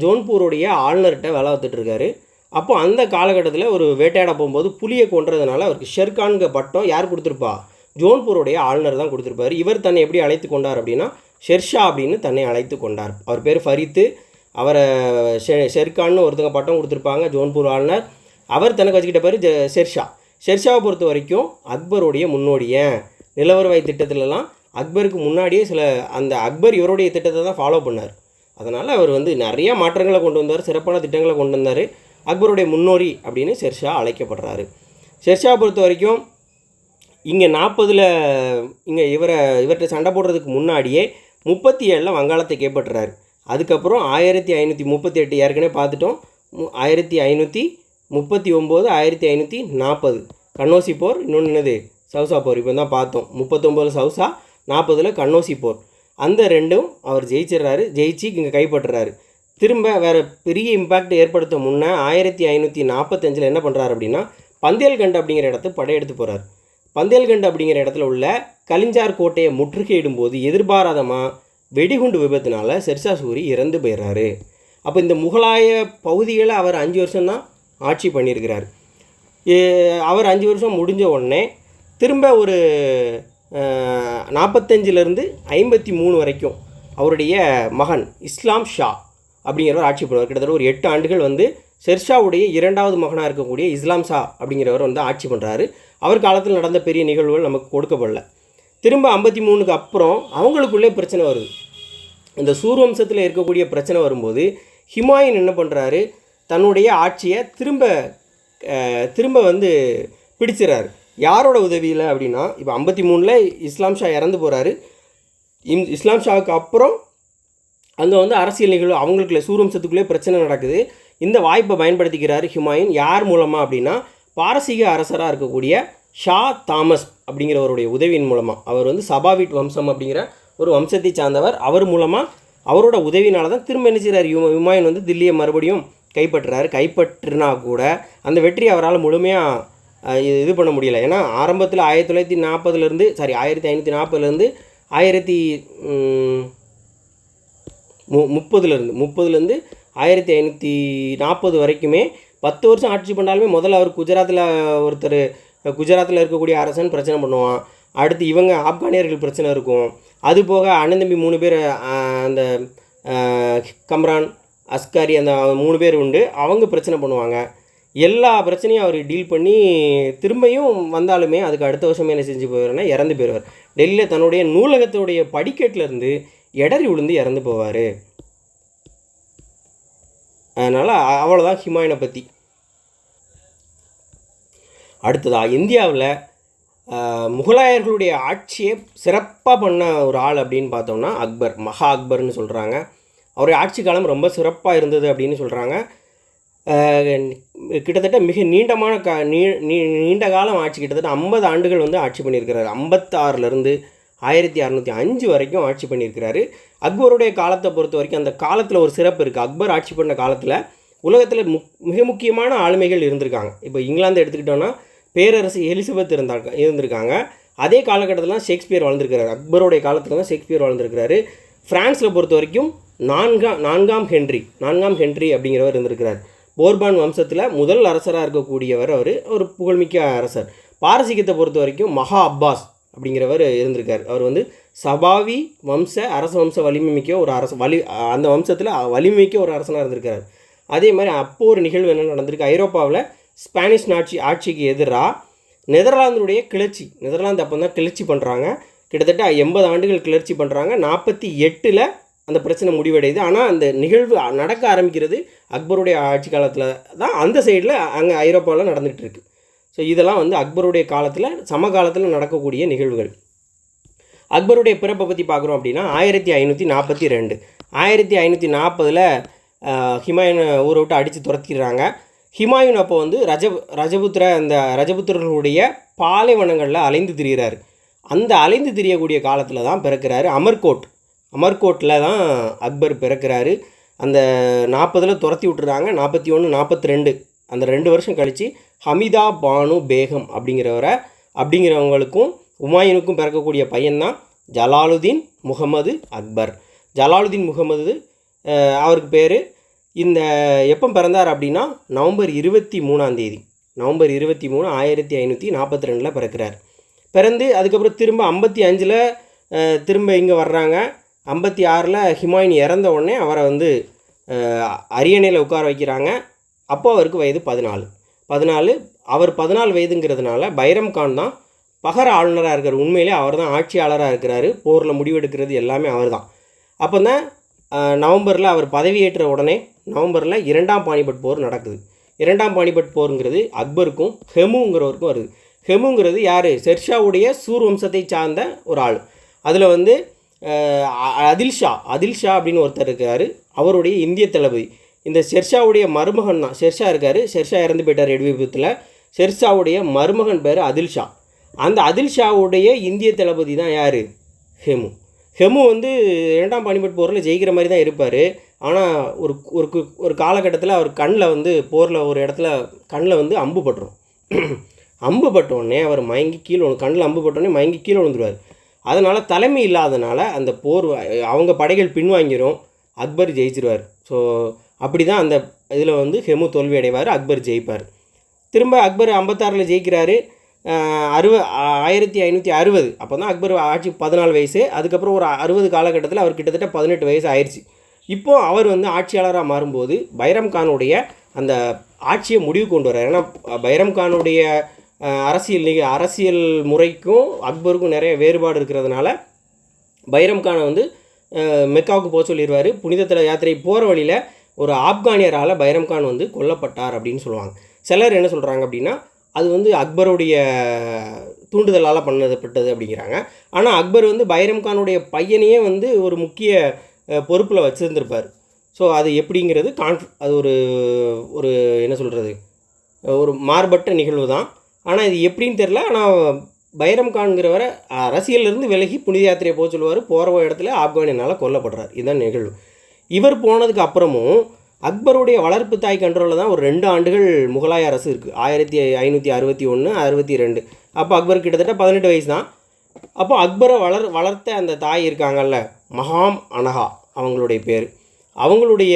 ஜோன்பூருடைய ஆளுநர்கிட்ட வேலை பார்த்துட்டு இருக்காரு. அப்போ அந்த காலகட்டத்தில் ஒரு வேட்டையாட போகும்போது புலியை கொன்றதுனால அவருக்கு ஷெர்கான்கிற பட்டம் யார் கொடுத்துருப்பா? ஜோன்பூருடைய ஆளுநர் தான் கொடுத்துருப்பார். இவர் தன்னை எப்படி அழைத்து கொண்டார் அப்படின்னா ஷெர்ஷா அப்படின்னு தன்னை அழைத்து கொண்டார். அவர் பேர் ஃபரித்து. அவரை ஷெர்கான்னு ஒருத்தங்க பட்டம் கொடுத்துருப்பாங்க ஜோன்பூர் ஆளுநர். அவர் தனக்கு வச்சுக்கிட்ட பேர் ஷெர்ஷா. ஷெர்ஷாவை பொறுத்த வரைக்கும் அக்பருடைய முன்னோடிய நிலவரவாய் திட்டத்திலலாம் அக்பருக்கு முன்னாடியே அந்த அக்பர் இவருடைய திட்டத்தை தான் ஃபாலோ பண்ணார். அதனால் அவர் வந்து நிறையா மாற்றங்களை கொண்டு வந்தார், சிறப்பான திட்டங்களை கொண்டு வந்தார். அக்பருடைய முன்னோடி அப்படின்னு ஷெர்ஷா அழைக்கப்படுறாரு. ஷெர்ஷாவை பொறுத்த வரைக்கும் இங்கே 40 இவர்கிட்ட சண்டை போடுறதுக்கு முன்னாடியே 37 வங்காளத்தை கைப்பற்றுறாரு. அதுக்கப்புறம் 1538 ஏற்கனவே பார்த்துட்டோம். 1539 1540 கன்னோசி போர். இன்னொன்று என்னது? சவுசா போர். இப்போ தான் பார்த்தோம். 39 சவுசா, 40 கன்னோசி போர். அந்த ரெண்டும் அவர் ஜெயிச்சு இங்கே கைப்பற்றுறாரு. திரும்ப வேறு பெரிய இம்பேக்ட் ஏற்படுத்த முன்னே 1545 என்ன பண்ணுறாரு அப்படின்னா பந்தேல்கண்ட் அப்படிங்கிற இடத்த படையெடுத்து போகிறார். பந்தேல்கண்ட் அப்படிங்கிற இடத்துல உள்ள கலிஞ்சார் கோட்டையை முற்றுகையிடும் போது எதிர்பாராதமாக வெடிகுண்டு விபத்தினால ஷெர்ஷா சூரி இறந்து போயிடுறாரு. அப்போ இந்த முகலாய பகுதிகளை அவர் 5 வருஷம்தான் ஆட்சி பண்ணியிருக்கிறார். அவர் 5 வருஷம் முடிஞ்ச உடனே திரும்ப ஒரு 45லேருந்து 53 வரைக்கும் அவருடைய மகன் இஸ்லாம் ஷா அப்படிங்கிறவர் ஆட்சி பண்ணுவார். கிட்டத்தட்ட ஒரு 8 ஆண்டுகள் வந்து ஷெர்ஷாவுடைய 2வது மகனாக இருக்கக்கூடிய இஸ்லாம் ஷா அப்படிங்கிறவர் வந்து ஆட்சி பண்ணுறாரு. அவர் காலத்தில் நடந்த பெரிய நிகழ்வுகள் நமக்கு கொடுக்கப்படல. திரும்ப 53க்கு அப்புறம் அவங்களுக்குள்ளே பிரச்சனை வருது. இந்த சூர்வம்சத்தில் இருக்கக்கூடிய பிரச்சனை வரும்போது ஹிமாயூன் என்ன பண்ணுறாரு? தன்னுடைய ஆட்சியை திரும்ப வந்து பிடிச்சிடறாரு. யாரோட உதவியில் அப்படின்னா இப்போ 53ல் இஸ்லாம் ஷா இறந்து போகிறாரு. இஸ்லாம் ஷாவுக்கு அப்புறம் அங்கே வந்து அரசியல் நிகழ்வு அவங்களுக்குள்ள சூர்வம்சத்துக்குள்ளே பிரச்சனை நடக்குது. இந்த வாய்ப்பை பயன்படுத்திக்கிறாரு ஹிமாயூன். யார் மூலமாக அப்படின்னா பாரசீக அரசராக இருக்கக்கூடிய ஷா தாமஸ் அப்படிங்கிறவருடைய உதவியின் மூலமாக. அவர் வந்து சபாவிட் வம்சம் அப்படிங்கிற ஒரு வம்சத்தை சார்ந்தவர். அவர் மூலமாக அவரோட உதவினால தான் திரும்ப என்ன செய்கிறார்? ஹிமாயூன் வந்து தில்லியை மறுபடியும் கைப்பற்றினா கூட அந்த வெற்றி அவரால் முழுமையாக இது பண்ண முடியலை. ஏன்னா ஆரம்பத்தில் 1540லேருந்து 1540 வரைக்குமே 10 வருஷம் ஆட்சி பண்ணாலுமே முதல்ல அவர் குஜராத்தில் இருக்கக்கூடிய அரசன் பிரச்சனை பண்ணுவான். அடுத்து இவங்க ஆப்கானியர்கள் பிரச்சனை இருக்கும். அது போக அண்ணன் தம்பி 3 பேர், அந்த கம்ரான், அஸ்காரி, அந்த 3 பேர் உண்டு. அவங்க பிரச்சனை பண்ணுவாங்க. எல்லா பிரச்சனையும் அவர் டீல் பண்ணி திரும்பியும் வந்தாலுமே அதுக்கு அடுத்த வருஷமே என்ன செஞ்சு போயிடுறேன்னா இறந்து போயிடுவார். டெல்லியில் தன்னுடைய நூலகத்துடைய படிக்கட்டிலேருந்து இடறி விழுந்து இறந்து போவார். அதனால் அவ்வளோதான் ஹிமாயூனை பற்றி. அடுத்ததாக இந்தியாவில் முகலாயர்களுடைய ஆட்சியை சிறப்பாக பண்ண ஒரு ஆள் அப்படின்னு பார்த்தோம்னா அக்பர், மகா அக்பர்னு சொல்கிறாங்க. அவருடைய ஆட்சி காலம் ரொம்ப சிறப்பாக இருந்தது அப்படின்னு சொல்கிறாங்க. கிட்டத்தட்ட மிக நீண்ட காலம் ஆட்சி, கிட்டத்தட்ட 50 ஆண்டுகள் வந்து ஆட்சி பண்ணியிருக்கிறாரு. 56லேருந்து 1605 வரைக்கும் ஆட்சி பண்ணியிருக்கிறாரு. அக்பருடைய காலத்தை பொறுத்த வரைக்கும் அந்த காலத்தில் ஒரு சிறப்பு இருக்குது. அக்பர் ஆட்சி பண்ண காலத்தில் உலகத்தில் மிக முக்கியமான ஆளுமைகள் இருந்திருக்காங்க. இப்போ இங்கிலாந்து எடுத்துக்கிட்டோன்னா பேரரசு எலிசபெத் இருந்திருக்காங்க. அதே காலகட்டத்தில் ஷேக்ஸ்பியர் வாழ்ந்திருக்கிறார். அக்பருடைய காலத்தில் தான் ஷேக்ஸ்பியர் வாழ்ந்திருக்கிறாரு. ஃப்ரான்ஸில் பொறுத்த வரைக்கும் நான்காம் ஹென்றி அப்படிங்கிறவர் இருந்திருக்கிறார். போர்பான் வம்சத்தில் முதல் அரசராக இருக்கக்கூடியவர் அவர், ஒரு புகழ்மிக்க அரசர். பாரசீகத்தை பொறுத்த வரைக்கும் மகா அப்பாஸ் அப்படிங்கிறவர் இருந்திருக்கார். அவர் வந்து சபாவி அரச வம்ச வலிமை மிக்க ஒரு அந்த வம்சத்தில் வலிமை மிக்க ஒரு அரசனாக இருந்திருக்கிறார். அதே மாதிரி அப்போ ஒரு நிகழ்வு என்ன நடந்திருக்கு, ஐரோப்பாவில் ஸ்பானிஷ் ஆட்சிக்கு எதிராக நெதர்லாந்து அப்போ தான் கிளர்ச்சி பண்ணுறாங்க. கிட்டத்தட்ட 80 ஆண்டுகள் கிளர்ச்சி பண்ணுறாங்க. 48ல் அந்த பிரச்சனை முடிவடையுது. ஆனால் அந்த நிகழ்வு நடக்க ஆரம்பிக்கிறது அக்பருடைய ஆட்சி காலத்தில் தான். அந்த சைடில் அங்கே ஐரோப்பாவில் நடந்துகிட்டு இருக்கு. ஸோ இதெல்லாம் வந்து அக்பருடைய காலத்தில் சமகாலத்தில் நடக்கக்கூடிய நிகழ்வுகள். அக்பருடைய பிறப்பை பற்றி பார்க்குறோம் அப்படின்னா 1542 1540 ஹிமாயூனை ஊரை விட்டு அடித்து துரத்திடுறாங்க. ஹிமாயூன் அப்போ வந்து ரஜபுத்திரர்களுடைய பாலைவனங்களில் அலைந்து திரிகிறார். அந்த அலைந்து திரியக்கூடிய காலத்தில் தான் பிறக்கிறாரு. அமர்கோட்டில் தான் அக்பர் பிறக்கிறாரு. அந்த 40 துரத்தி விட்டுறாங்க. 41 42 அந்த 2 வருஷம் கழித்து ஹமிதா பானு பேகம் அப்படிங்கிறவங்களுக்கும் உமாயூனுக்கும் பிறக்கக்கூடிய பையன்தான் ஜலாலுதீன் முகமது அக்பர். ஜலாலுதீன் முகமது அவருக்கு பேர். இந்த எப்போ பிறந்தார் அப்படின்னா நவம்பர் 23 1542 பிறக்கிறார். பிறந்து அதுக்கப்புறம் திரும்ப 55 திரும்ப இங்கே வர்றாங்க. 56 ஹிமாயூன் இறந்த உடனே அவரை வந்து அரியணையில் உட்கார வைக்கிறாங்க. அப்போ அவருக்கு வயது 14. அவர் 14 வயதுங்கிறதுனால பைரம் கான் தான் பகர ஆளுநராக இருக்கார். உண்மையிலே அவர் தான் ஆட்சியாளராக இருக்கிறாரு. போரில் முடிவெடுக்கிறது எல்லாமே அவர் தான். அப்போ தான் நவம்பரில் அவர் பதவியேற்ற உடனே நவம்பரில் 2ஆம் பானிபட் போர் நடக்குது. 2ஆம் பானிபட் போருங்கிறது அக்பருக்கும் ஹெமுங்கிறவருக்கும் வருது. ஹெமுங்கிறது யார், ஷெர்ஷாவுடைய சூர் வம்சத்தை சார்ந்த ஒரு ஆள். அதில் வந்து அதில்ஷா அப்படின்னு ஒருத்தர் இருக்கார். அவருடைய இந்திய தளபதி. இந்த ஷெர்ஷாவுடைய மருமகன் தான். ஷெர்ஷா இருக்கார். ஷெர்ஷா இறந்து போயிட்டார் எட்விபத்தில். ஷெர்ஷாவுடைய மருமகன் பேர் அதில்ஷா. அந்த அதில்ஷாவுடைய இந்திய தளபதி தான் யார், ஹெமு வந்து 2ஆம் பானிபட் போரில் ஜெயிக்கிற மாதிரி தான் இருப்பார். ஆனால் ஒரு காலகட்டத்தில் அவர் கண்ணில் வந்து போரில் ஒரு இடத்துல கண்ணில் வந்து அம்பு பட்டுரும். அம்பு பட்டோடனே அவர் கண்ணில் அம்பு பட்டோடனே மயங்கி கீழே விழுந்துருவார். அதனால் தலைமை இல்லாதனால அந்த போர் அவங்க படைகள் பின்வாங்கிரும். அக்பர் ஜெயிச்சிருவார். ஸோ அப்படி தான் அந்த இதில் வந்து ஹெமு தோல்வி அடைவார், அக்பர் ஜெயிப்பார். திரும்ப அக்பர் 56 ஜெயிக்கிறாரு. 1560 அப்போ தான் அக்பர் ஆட்சி 14 வயசு. அதுக்கப்புறம் ஒரு 60 காலகட்டத்தில் அவர் கிட்டத்தட்ட 18 வயசு ஆயிடுச்சு. இப்போது அவர் வந்து ஆட்சியாளராக மாறும்போது பைரம் கானுடைய அந்த ஆட்சியை முடிவு கொண்டு வர்றார். ஏன்னா பைரம் கானுடைய அரசியல் முறைக்கும் அக்பருக்கும் நிறைய வேறுபாடு இருக்கிறதுனால பைரம் கானை வந்து மெக்காவுக்கு போக சொல்லிடுவார். புனித யாத்திரை போகிற வழியில் ஒரு ஆப்கானியரால் பைரம் கான் வந்து கொல்லப்பட்டார் அப்படின்னு சொல்லுவாங்க. சிலர் என்ன சொல்கிறாங்க அப்படின்னா அது வந்து அக்பருடைய தூண்டுதலால் பண்ணப்பட்டது அப்படிங்கிறாங்க. ஆனால் அக்பர் வந்து பைரம் கானுடைய பையனையே வந்து ஒரு முக்கிய பொறுப்பில் வச்சுருந்துருப்பார். ஸோ அது எப்படிங்கிறது அது ஒரு என்ன சொல்கிறது, ஒரு மாறுபட்ட நிகழ்வு தான். ஆனால் இது எப்படின்னு தெரில. ஆனால் பைரம் கான்கிறவரை அரசியலிருந்து விலகி புனித யாத்திரையை போக சொல்லுவார். போகிற இடத்துல ஆப்கானியனால் கொல்லப்படுறார். இதுதான் நிகழ்வு. இவர் போனதுக்கு அப்புறமும் அக்பருடைய வளர்ப்பு தாய் கண்ட்ரோலில் தான் ஒரு 2 ஆண்டுகள் முகலாய அரசு இருக்குது. 1561 62. அப்போ அக்பர் கிட்டத்தட்ட 18 வயசு தான். அப்போ அக்பரை வளர்த்த அந்த தாய் இருக்காங்கல்ல, மகாம் அனஹா அவங்களுடைய பேர். அவங்களுடைய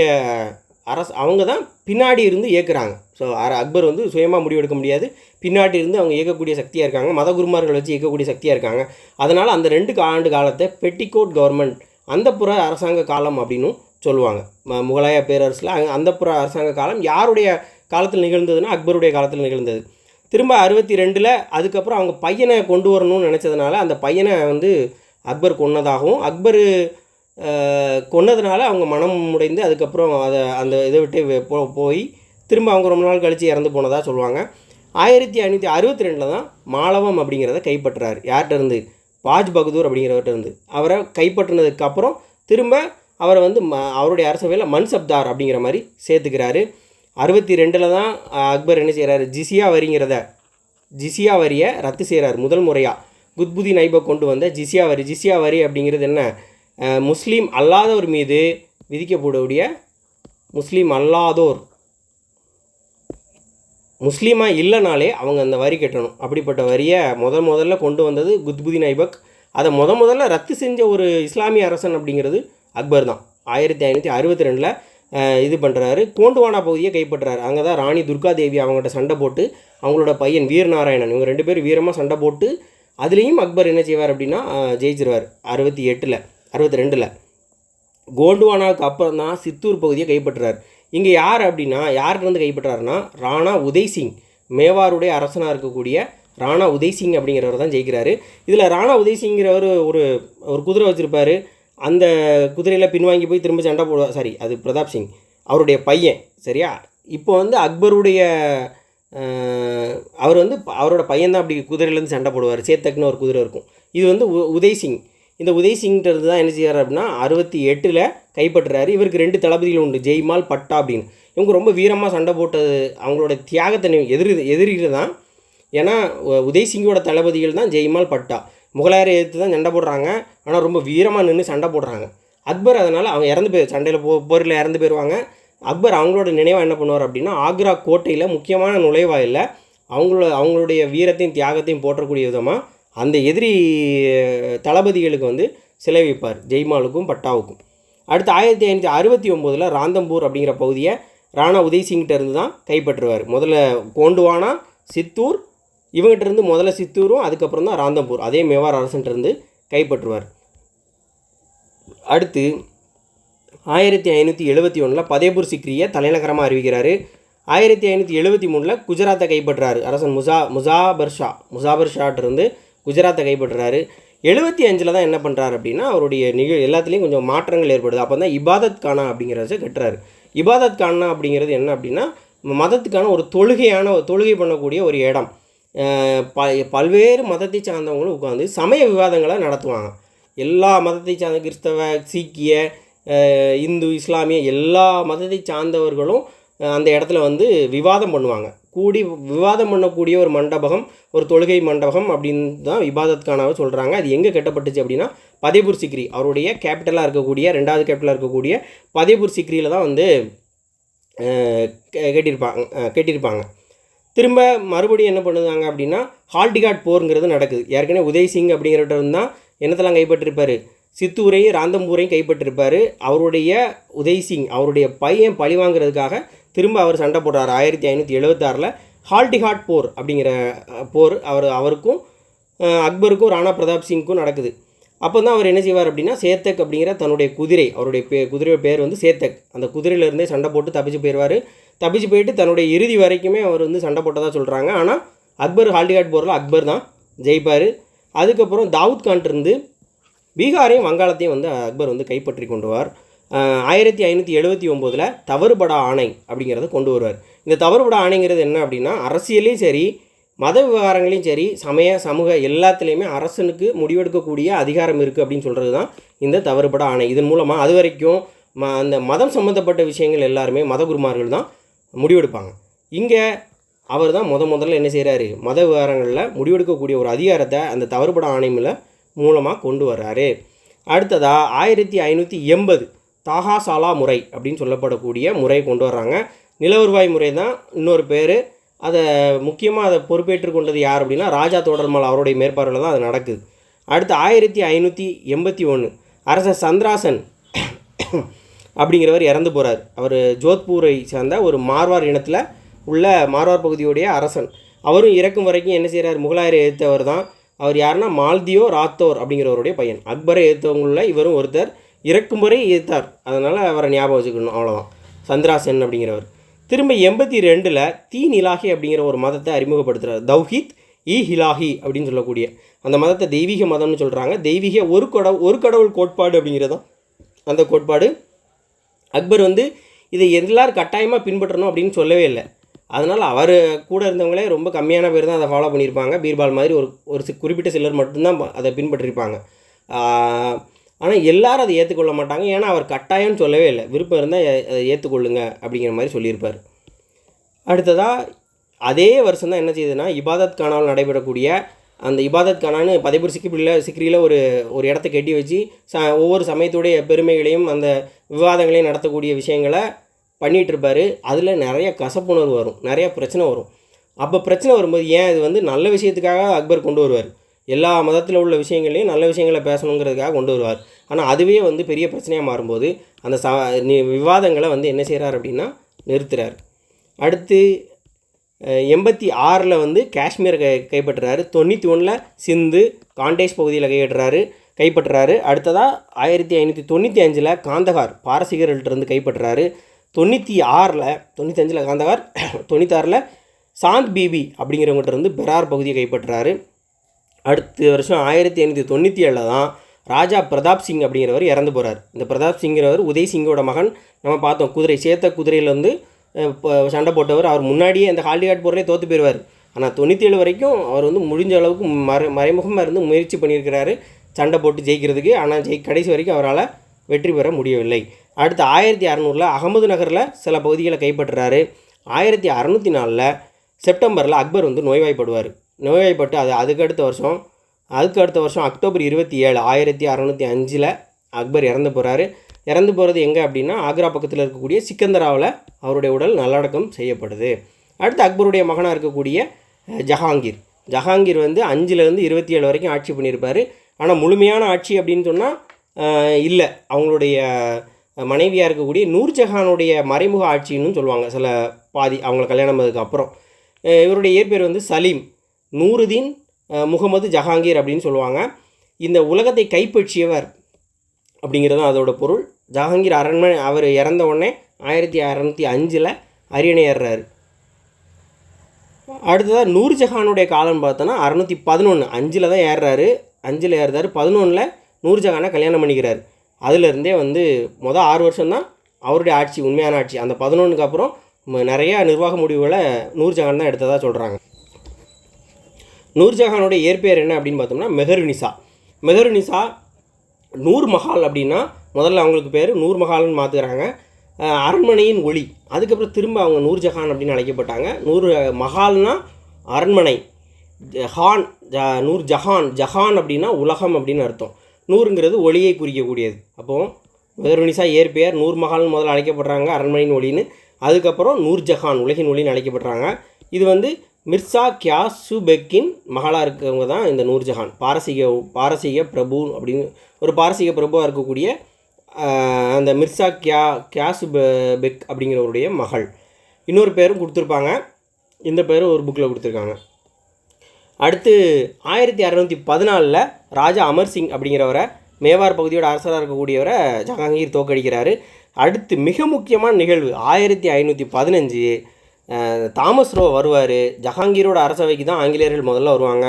அவங்க தான் பின்னாடி இருந்து இயக்குறாங்க. ஸோ அக்பர் வந்து சுயமாக முடிவெடுக்க முடியாது. பின்னாடி இருந்து அவங்க இயக்கக்கூடிய சக்தியாக இருக்காங்க. மத குருமார்கள் வச்சு இயக்கக்கூடிய சக்தியாக இருக்காங்க. அதனால் அந்த 2 ஆண்டு காலத்தை பெட்டிகோட் கவர்மெண்ட், அந்தப்புற அரசாங்க காலம் அப்படின்னும் சொல்லுவாங்க. முகலாய பேரரசில் அந்தப்புற அரசாங்க காலம் யாருடைய காலத்தில் நிகழ்ந்ததுன்னா அக்பருடைய காலத்தில் நிகழ்ந்தது. திரும்ப 62 அதுக்கப்புறம் அவங்க பையனை கொண்டு வரணும்னு நினச்சதுனால அந்த பையனை வந்து அக்பர் கொன்னதாகவும், அக்பர் கொன்னதுனால அவங்க மனம் உடைந்து அதுக்கப்புறம் அந்த இதை விட்டு போய் திரும்ப அவங்க ரொம்ப நாள் கழித்து இறந்து போனதாக சொல்லுவாங்க. 1562 தான் மாலவம் அப்படிங்கிறத கைப்பற்றுறார். யார்கிட்ட இருந்து? பாஜ் பகதூர் அப்படிங்கிறவர்கிட்ட இருந்து. அவரை கைப்பற்றினதுக்கப்புறம் திரும்ப அவரை வந்து அவருடைய அரசவையில் மன்சப்தார் அப்படிங்கிற மாதிரி சேர்த்துக்கிறாரு. 62 தான் அக்பர் என்ன செய்கிறாரு? ஜிசியா வரியை ரத்து செய்கிறார் முதல் முறையாக. குத்புதீன் ஐபக் கொண்டு வந்த ஜிசியா வரி அப்படிங்கிறது என்ன? முஸ்லீம் அல்லாதவர் மீது விதிக்கப்படக்கூடிய முஸ்லீம் அல்லாதோர் முஸ்லீமாக இல்லைனாலே அவங்க அந்த வரி கட்டணும். அப்படிப்பட்ட வரியை முதல்ல கொண்டு வந்தது குத்புதீன் ஐபக். அதை முதல்ல ரத்து செஞ்ச ஒரு இஸ்லாமிய அரசன் அப்படிங்கிறது அக்பர் தான். 1562 இது பண்ணுறாரு. கோண்டுவானா பகுதியை கைப்பற்றுறாரு. அங்கே தான் ராணி துர்கா தேவி அவங்ககிட்ட சண்டை போட்டு அவங்களோட பையன் வீரநாராயணன் இவங்க 2 பேரும் வீரமாக சண்டை போட்டு அதுலேயும் அக்பர் என்ன செய்வார் அப்படின்னா ஜெயிச்சிருவார். 62 கோண்டுவானாவுக்கு அப்புறம் தான் சித்தூர் பகுதியை கைப்பற்றுறார். இங்கே யார் அப்படின்னா யார்கிட்டருந்து கைப்பற்றாருன்னா ராணா உதய்சிங், மேவாருடைய அரசனாக இருக்கக்கூடிய ராணா உதய்சிங் அப்படிங்கிறவர் தான் ஜெயிக்கிறாரு. இதில் ராணா உதய்சிங்கிறவர் ஒரு குதிரை வச்சுருப்பார். அந்த குதிரையில் பின்வாங்கி போய் திரும்ப சண்டை போடுவார். சாரி, அது பிரதாப் சிங் அவருடைய பையன். சரியா? இப்போ வந்து அக்பருடைய அவர் வந்து அவரோட பையன் தான் அப்படி குதிரையிலேருந்து சண்டை போடுவார். சேத்தக்னு ஒரு குதிரை இருக்கும். இது வந்து உதய்சிங். இந்த உதய்சிங்கிறது தான் என்ன செய்கிறார் அப்படின்னா 68 கைப்பற்றுறாரு. இவருக்கு 2 தளபதிகள் உண்டு, ஜெய்மால், பட்டா அப்படின்னு. இவங்க ரொம்ப வீரமாக சண்டை போட்டது அவங்களோட தியாகத்தை எதிரிகள் தான். ஏன்னா உதய்சிங்கோட தளபதிகள் தான் ஜெய்மால், பட்டா. முகலாயரை எதிர்த்து தான் சண்டை போடுறாங்க. ஆனால் ரொம்ப வீரமாக நின்று சண்டை போடுறாங்க. அக்பர் அதனால் அவங்க சண்டையில் போரில் இறந்து போயிடுவாங்க. அக்பர் அவங்களோட நினைவாக என்ன பண்ணுவார் அப்படின்னா ஆக்ரா கோட்டையில் முக்கியமான நுழைவாயில் அவங்களுடைய வீரத்தையும் தியாகத்தையும் போற்றக்கூடிய விதமாக அந்த எதிரி தளபதிகளுக்கு வந்து சிலை வைப்பார், ஜெய்மாலுக்கும் பட்டாவுக்கும். அடுத்து 1569 ராந்தம்பூர் அப்படிங்கிற பகுதியை ராணா உதய்சிங்கிட்ட இருந்து தான் கைப்பற்றுவார். முதல்ல கோண்டுவானா, சித்தூர், இவங்ககிட்ட இருந்து முதல்ல சித்தூரும் அதுக்கப்புறம் தான் ராந்தம்பூர் அதே மேவார் அரசன்ட்டு கைப்பற்றுவார். அடுத்து 1571 பதேபூர் சிக்ரியை தலைநகரமாக அறிவிக்கிறார். 1573 குஜராத்தை கைப்பற்றுறாரு. அரசன் முசாபர் ஷாட்டிருந்து குஜராத்தை கைப்பற்றுறாரு. 75 தான் என்ன பண்ணுறாரு அப்படின்னா அவருடைய எல்லாத்துலேயும் கொஞ்சம் மாற்றங்கள் ஏற்படுது. அப்போ தான் இபாதத் கானா அப்படிங்கிறத கட்டுறாரு. இபாதத் கானா அப்படிங்கிறது என்ன அப்படின்னா மதத்துக்கான ஒரு தொழுகை பண்ணக்கூடிய ஒரு இடம். பல்வேறு மதத்தை சார்ந்தவங்களும் உட்காந்து சமய விவாதங்களை நடத்துவாங்க. எல்லா மதத்தை சார்ந்த கிறிஸ்தவ, சீக்கிய, இந்து, இஸ்லாமிய எல்லா மதத்தை சார்ந்தவர்களும் அந்த இடத்துல வந்து விவாதம் பண்ணுவாங்க. விவாதம் பண்ணக்கூடிய ஒரு மண்டபகம், ஒரு தொழுகை மண்டபகம் அப்படின்னு தான் இபாதத் கானாவை சொல்கிறாங்க. அது எங்கே கட்டப்பட்டுச்சு அப்படின்னா பதேபூர் சிக்ரி, அவருடைய கேபிட்டலாக இருக்கக்கூடிய 2வது கேபிட்டலாக இருக்கக்கூடிய பதேபூர் சிக்ரியில் தான் வந்து கட்டியிருப்பாங்க. திரும்ப மறுபடியும் என்ன பண்ணுறாங்க அப்படின்னா ஹால்டிகாட் போருங்கிறது நடக்குது. ஏற்கனவே உதய்சிங் அப்படிங்கிறவர்கிட்ட தான் என்னத்தெல்லாம் கைப்பற்றிருப்பார்? சித்தூரையும் ராந்தம்பூரையும் கைப்பற்றிருப்பார். அவருடைய உதய்சிங் அவருடைய பையன் பழி வாங்கிறதுக்காக திரும்ப அவர் சண்டை போடுறார். 1576 ஹால்டிகாட் போர் அப்படிங்கிற போர் அவருக்கும் அக்பருக்கும் ராணா பிரதாப் சிங்க்கும் நடக்குது. அப்போ தான் அவர் என்ன செய்வார் அப்படின்னா சேத்தக் அப்படிங்கிற தன்னுடைய குதிரை, அவருடைய குதிரை பேர் வந்து சேத்தக், அந்த குதிரையிலேருந்தே சண்டை போட்டு தப்பிச்சு போயிடுவார். தப்பிச்சு போயிட்டு தன்னுடைய இறுதி வரைக்குமே அவர் வந்து சண்டை போட்டதாக சொல்கிறாங்க. ஆனால் அக்பர் ஹால்டிகாட் போரில் அக்பர் தான் ஜெயிப்பார். அதுக்கப்புறம் தாவூத் கான்ட்டிருந்து பீகாரையும் வங்காளத்தையும் வந்து அக்பர் வந்து கைப்பற்றி கொண்டுவார். 1579 தவறுபடா ஆணை அப்படிங்கிறத கொண்டு வருவார். இந்த தவறுபடா ஆணைங்கிறது என்ன அப்படின்னா அரசியலையும் சரி மத விவகாரங்களையும் சரி சமய சமூக எல்லாத்துலேயுமே அரசனுக்கு முடிவெடுக்கக்கூடிய அதிகாரம் இருக்குது அப்படின்னு சொல்கிறது தான் இந்த தவறுபடா ஆணை. இதன் மூலமாக அது வரைக்கும் அந்த மதம் சம்மந்தப்பட்ட விஷயங்கள் எல்லாருமே மதகுருமார்கள் தான் முடிவெடுப்பாங்க. இங்கே அவர் தான் முதல்ல என்ன செய்கிறாரு, மத விவகாரங்களில் முடிவெடுக்கக்கூடிய ஒரு அதிகாரத்தை அந்த தவறுபடா ஆணையில் மூலமாக கொண்டு வர்றாரு. அடுத்ததாக 1580 தாகாசாலா முறை அப்படின்னு சொல்லப்படக்கூடிய முறையை கொண்டு வர்றாங்க. நிலவருவாய் முறை தான் இன்னொரு பேர். அதை முக்கியமாக அதை பொறுப்பேற்று கொண்டது யார் அப்படின்னா ராஜா தோடர்மால் அவருடைய மேற்பார்வையில் தான் அது நடக்குது. அடுத்து 1581 அரசர் சந்திராசன் அப்படிங்கிறவர் இறந்து போகிறார். அவர் ஜோத்பூரை சேர்ந்த ஒரு மார்வார் இனத்தில் உள்ள மார்வார் பகுதியுடைய அரசன். அவரும் இறக்கும் வரைக்கும் என்ன செய்கிறார், முகலாயரை எதிர்த்தவர் தான். அவர் யாருன்னா மால்தியோ ராத்தோர் அப்படிங்கிறவருடைய பையன். அக்பரை எதிர்த்தவங்களில் இவரும் ஒருத்தர். இறக்கும் வரை எதிர்த்தார், அதனால் அவரை ஞாபகம் வச்சுக்கணும், அவ்வளோதான். சந்திராசன் அப்படிங்கிறவர். திரும்ப 82 தீன் இலாஹி அப்படிங்கிற ஒரு மதத்தை அறிமுகப்படுத்துகிறார். தௌஹீத் ஹிலாஹி அப்படின்னு சொல்லக்கூடிய அந்த மதத்தை தெய்வீக மதம்னு சொல்கிறாங்க. தெய்வீக ஒரு கடவுள் கோட்பாடு அப்படிங்கிறதான் அந்த கோட்பாடு. அக்பர் வந்து இதை எல்லாரும் கட்டாயமாக பின்பற்றணும் அப்படின்னு சொல்லவே இல்லை. அதனால் அவர் கூட இருந்தவங்களே ரொம்ப கம்மியான பேர் தான் அதை ஃபாலோ பண்ணியிருப்பாங்க. பீர்பால் மாதிரி ஒரு குறிப்பிட்ட சிலர் மட்டும்தான் அதை பின்பற்றிருப்பாங்க. ஆனால் எல்லாரும் அதை ஏற்றுக்கொள்ள மாட்டாங்க. ஏன்னா அவர் கட்டாயம்னு சொல்லவே இல்லை, விருப்பம் இருந்தால் அதை ஏற்றுக்கொள்ளுங்க அப்படிங்கிற மாதிரி சொல்லியிருப்பார். அடுத்ததாக அதே வருஷம் தான் என்ன செய்யுதுன்னா, இபாதத் கானாவில் நடைபெறக்கூடிய அந்த இபாதத் கானான்னு பதைப்பூர் சிக்ரியில் ஒரு இடத்த கட்டி வச்சு ஒவ்வொரு சமயத்துடைய பெருமைகளையும் அந்த விவாதங்களையும் நடத்தக்கூடிய விஷயங்களை பண்ணிகிட்டு இருப்பார். அதில் நிறைய கசப்புணர்வு வரும், நிறைய பிரச்சனை வரும். அப்போ பிரச்சனை வரும்போது ஏன் இது நல்ல விஷயத்துக்காக அக்பர் கொண்டு வருவார், எல்லா மதத்தில் உள்ள விஷயங்களையும் நல்ல விஷயங்களை பேசணுங்கிறதுக்காக கொண்டு வருவார். ஆனால் அதுவே பெரிய பிரச்சனையாக மாறும்போது அந்த விவாதங்களை என்ன செய்கிறார் அப்படின்னா நிறுத்துகிறார். அடுத்து 86 காஷ்மீரை கைப்பற்றுறாரு. 91 சிந்து காண்டேஷ் பகுதியில் கைப்பற்றுறாரு. அடுத்ததாக 1595 காந்தகார் பாரசீகர்கள்ட்டிருந்து கைப்பற்றுறாரு. 95 காந்தகார், 96 சாந்த் பீபி அப்படிங்கிறவங்ககிட்ட பெரார் பகுதியை கைப்பற்றுறாரு. அடுத்த வருஷம் 1597 தான் ராஜா பிரதாப் சிங் அப்படிங்கிறவர் இறந்து போகிறார். இந்த பிரதாப் சிங்கிறவர் உதய் சிங்கோட மகன். நம்ம பார்த்தோம், சேத்த குதிரையில் சண்டை போட்டவர். அவர் முன்னாடியே இந்த ஹால்டிகாட் போரிலே தோற்று போயிடுவார். ஆனால் 97 வரைக்கும் அவர் முடிஞ்ச அளவுக்கு மறைமுகமாக இருந்து முயற்சி பண்ணியிருக்கிறாரு சண்டை போட்டு ஜெயிக்கிறதுக்கு. ஆனால் கடைசி வரைக்கும் அவரால் வெற்றி பெற முடியவில்லை. அடுத்து 1600 அகமது நகரில் சில பகுதிகளை கைப்பற்றுறாரு. 1604 செப்டம்பரில் அக்பர் நோய்வாய்ப்படுவார். நோய்வாய்ப்பட்டு அதுக்கு அடுத்த வருஷம் அக்டோபர் 27 1605 அக்பர் இறந்து போகிறாரு. இறந்து போகிறது எங்கே அப்படின்னா ஆக்ரா பக்கத்தில் இருக்கக்கூடிய சிக்கந்தராவில் அவருடைய உடல் நல்லடக்கம் செய்யப்படுது. அடுத்து அக்பருடைய மகனாக இருக்கக்கூடிய ஜஹாங்கீர் 5லேருந்து 27 வரைக்கும் ஆட்சி பண்ணியிருப்பார். ஆனால் முழுமையான ஆட்சி அப்படின்னு சொன்னால் இல்லை, அவங்களுடைய மனைவியாக இருக்கக்கூடிய நூர்ஜஹானுடைய மறைமுக ஆட்சின்னு சொல்லுவாங்க சில பாதி, அவங்கள கல்யாணம் பண்ணதுக்கு அப்புறம். இவருடைய இயற்பெயர் சலீம் நூருதீன் முகமது ஜஹாங்கீர் அப்படின்னு சொல்லுவாங்க. இந்த உலகத்தை கைப்பற்றியவர் அப்படிங்கிறது அதோட பொருள். ஜஹாங்கீர் அரண்மனை அவர் இறந்த உடனே 1605 அரியணை ஏறுறாரு. அடுத்ததாக நூர்ஜஹானுடைய காலம்னு பார்த்தோன்னா 611 5 தான் ஏறுறாரு. 11 நூர்ஜஹானை கல்யாணம் பண்ணிக்கிறார். அதுலேருந்தே மொதல் 6 வருஷம்தான் அவருடைய ஆட்சி, உண்மையான ஆட்சி. அந்த 11க்கு அப்புறம் நிறையா நிர்வாக முடிவுகளை நூர்ஜஹான் தான் எடுத்ததாக சொல்கிறாங்க. நூர்ஜஹானுடைய இயற்பெயர் என்ன அப்படின்னு பார்த்தோம்னா மெஹருநிசா. நூர் மஹால் அப்படின்னா முதல்ல அவங்களுக்கு பேர் நூர் மஹால்னு மாற்றுக்கிறாங்க, அரண்மனையின் ஒளி. அதுக்கப்புறம் திரும்ப அவங்க நூர்ஜஹான் அப்படின்னு அழைக்கப்பட்டாங்க. நூர் மஹால்னா அரண்மனை, ஜஹான் அப்படின்னா உலகம் அப்படின்னு அர்த்தம். நூறுங்கிறது ஒளியை குறிக்கக்கூடியது. அப்போது மெஹருநிசா இயற்பெயர் நூர் மஹால்னு முதல்ல அழைக்கப்படுறாங்க, அரண்மனையின் ஒளின்னு. அதுக்கப்புறம் நூர்ஜஹான் உலகின் ஒளின்னு அழைக்கப்படுறாங்க. இது மிர்சா கியாசுபெக்கின் மகளாக இருக்கவங்க தான் இந்த நூர்ஜஹான். பாரசீக பிரபு அப்படின்னு ஒரு பாரசீக பிரபுவாக இருக்கக்கூடிய அந்த மிர்சா கியாசுபெக் அப்படிங்கிறவருடைய மகள். இன்னொரு பேரும் கொடுத்துருப்பாங்க, இந்த பேரும் ஒரு புக்கில் கொடுத்துருக்காங்க. அடுத்து 1614 ராஜா அமர் சிங் அப்படிங்கிறவரை, மேவார் பகுதியோட அரசராக இருக்கக்கூடியவரை ஜஹாங்கீர் தோற்கடிக்கிறாரு. அடுத்து மிக முக்கியமான நிகழ்வு 1515 தாமஸ் ரோ வருவார். ஜஹாங்கீரோட அரசவைக்கு தான் ஆங்கிலேயர்கள் முதல்ல வருவாங்க.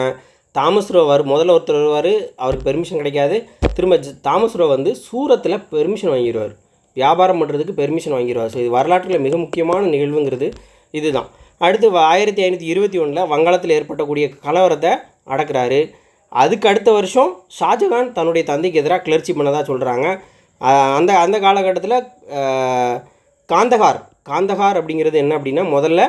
தாமஸ் ரோ முதல்ல ஒருத்தர் வருவார், அவருக்கு பெர்மிஷன் கிடைக்காது. திரும்ப தாமஸ் ரோ சூரத்தில் பெர்மிஷன் வாங்கிடுவார், வியாபாரம் பண்ணுறதுக்கு பெர்மிஷன் வாங்கிடுவார். ஸோ இது வரலாற்றில் மிக முக்கியமான நிகழ்வுங்கிறது இதுதான். அடுத்து 1521 வங்காளத்தில் ஏற்பட்டக்கூடிய கலவரத்தை அடக்குறாரு. அதுக்கு அடுத்த வருஷம் ஷாஜகான் தன்னுடைய தந்தைக்கு எதிராக கிளர்ச்சி பண்ணதாக சொல்கிறாங்க. அந்த காலகட்டத்தில் காந்தகார் அப்படிங்கிறது என்ன அப்படின்னா முதல்ல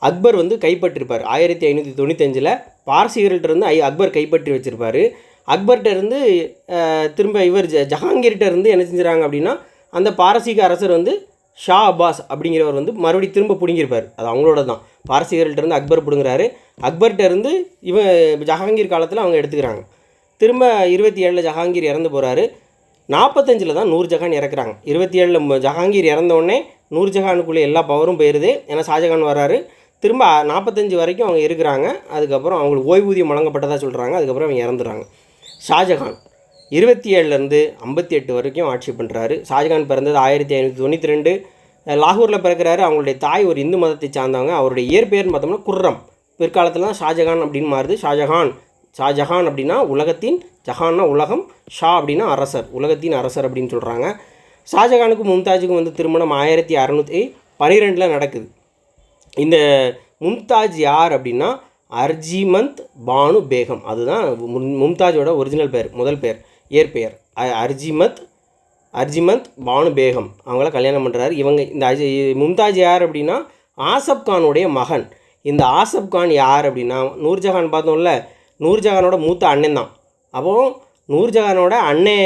அக்பர் கைப்பற்றிருப்பார். 1595 பாரசீகர்கள்ட்டிருந்து அக்பர் கைப்பற்றி வச்சுருப்பார். அக்பர்கிட்டருந்து திரும்ப இவர் ஜஹாங்கீர்கிட்டருந்து என்ன செஞ்சுறாங்க அப்படின்னா அந்த பாரசீக அரசர் ஷா அப்பாஸ் அப்படிங்கிறவர் மறுபடியும் திரும்ப பிடுங்கியிருப்பார். அது அவங்களோட தான். பாரசீகர்கள்ட்டிருந்து அக்பர் பிடுங்குறாரு. அக்பர்கிட்டருந்து ஜஹாங்கீர் காலத்தில் அவங்க எடுத்துக்கிறாங்க. திரும்ப 27 ஜஹாங்கீர் இறந்து போகிறாரு. 45 தான் நூர்ஜஹான் இறக்குறாங்க. 27 ஜஹாங்கீர் இறந்தோடனே நூர்ஜஹானுக்குள்ளே எல்லா பவரும் போயிடுது. ஏன்னா ஷாஜகான் வர்றாரு. திரும்ப 45 வரைக்கும் அவங்க இருக்கிறாங்க. அதுக்கப்புறம் அவங்களுக்கு ஓய்வூதியம் வழங்கப்பட்டதாக சொல்கிறாங்க. அதுக்கப்புறம் அவங்க இறந்துடுறாங்க. ஷாஜகான் 27லேருந்து 58 வரைக்கும் ஆட்சி பண்ணுறாரு. ஷாஜகான் பிறந்தது 1592 லாகூரில் பிறக்கிறாரு. அவங்களுடைய தாய் ஒரு இந்து மதத்தை சார்ந்தவங்க. அவருடைய இயற்பெயர்னு பார்த்தோம்னா குர்ரம். பிற்காலத்தில் தான் ஷாஜகான் அப்படின்னு மாறுது. ஷாஜஹான் அப்படின்னா உலகத்தின், ஜஹான்னா உலகம், ஷா அப்படின்னா அரசர், உலகத்தின் அரசர் அப்படின்னு சொல்கிறாங்க. ஷாஜகானுக்கும் மும்தாஜுக்கும் திருமணம் 12 நடக்குது. இந்த மும்தாஜ் யார் அப்படின்னா அர்ஜிமந்த் பானு பேகம். அதுதான் மும்தாஜோட ஒரிஜினல் பேர், முதல் பேர், இயற்பெயர் அர்ஜிமந்த் பானு பேகம். அவங்கள கல்யாணம் பண்ணுறாரு. இவங்க இந்த மும்தாஜ் யார் அப்படின்னா ஆசப் கானுடைய மகன். இந்த ஆசப் கான் யார் அப்படின்னா நூர்ஜஹான் பார்த்தோம்ல, நூர்ஜஹானோட மூத்த அண்ணன் தான். அப்போது நூர்ஜஹானோட அண்ணே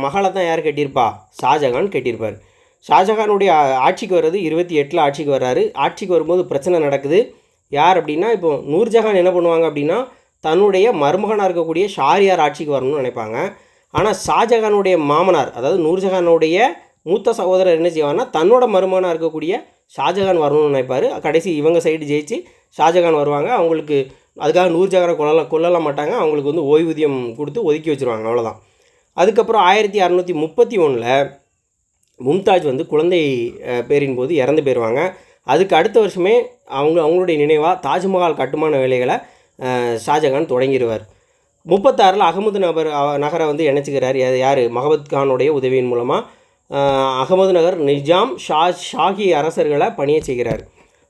மகளை தான் யார் கட்டியிருப்பா? ஷாஜகான் கட்டியிருப்பார். ஷாஜகானுடைய ஆட்சிக்கு வர்றது 28 ஆட்சிக்கு வர்றாரு. ஆட்சிக்கு வரும்போது பிரச்சனை நடக்குது. யார் அப்படின்னா இப்போ நூர்ஜஹான் என்ன பண்ணுவாங்க அப்படின்னா தன்னுடைய மருமகனாக இருக்கக்கூடிய ஷாரியார் ஆட்சிக்கு வரணும்னு நினைப்பாங்க. ஆனால் ஷாஜகானுடைய மாமனார், அதாவது நூர்ஜஹானுடைய மூத்த சகோதரர் என்ன செய்வாங்கன்னா தன்னோட மருமகனாக இருக்கக்கூடிய ஷாஜகான் வரணும்னு நினைப்பார். கடைசி இவங்க சைடு ஜெயிச்சு ஷாஜகான் வருவாங்க. அவங்களுக்கு அதுக்காக நூர்ஜஹானை கொல்லலாம் மாட்டாங்க. அவங்களுக்கு வந்து ஓய்வூதியம் கொடுத்து ஒதுக்கி வச்சுருவாங்க, அவ்வளோதான். அதுக்கப்புறம் 1631 மும்தாஜ் வந்து குழந்தை பேரின் போது இறந்து போயிடுவாங்க. அதுக்கு அடுத்த வருஷமே அவங்களுடைய நினைவாக தாஜ்மஹால் கட்டுமான வேலைகளை ஷாஜகான் தொடங்கிடுவார். 36 அகமது நகரை வந்து இணைச்சிக்கிறார். யார்? மஹபத் கானுடைய உதவியின் மூலமாக அகமது நகர் நிஜாம் ஷாஹி அரசர்களை பணிய செய்கிறார்.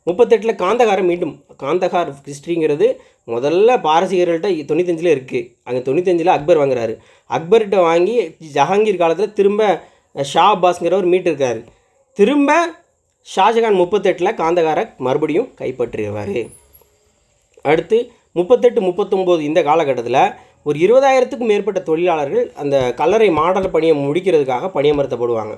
38 காந்தகாரை மீண்டும், காந்தகார் ஹிஸ்ட்ரிங்கிறது முதல்ல பாரசீகர்கள்ட்ட 95 இருக்குது. அங்கே 95 அக்பர் வாங்குறாரு. அக்பர்கிட்ட வாங்கி ஜஹாங்கீர் காலத்தில் திரும்ப ஷா அப்பாஸ்ங்கிறவர் மீட்டிருக்காரு. திரும்ப ஷாஜகான் 38 காந்தகாரை மறுபடியும் கைப்பற்றிடுவார். அடுத்து 38-39 இந்த காலகட்டத்தில் ஒரு 20,000க்கும் மேற்பட்ட தொழிலாளர்கள் அந்த கல்லறை மாடல் பணியை முடிக்கிறதுக்காக பணியமர்த்தப்படுவாங்க.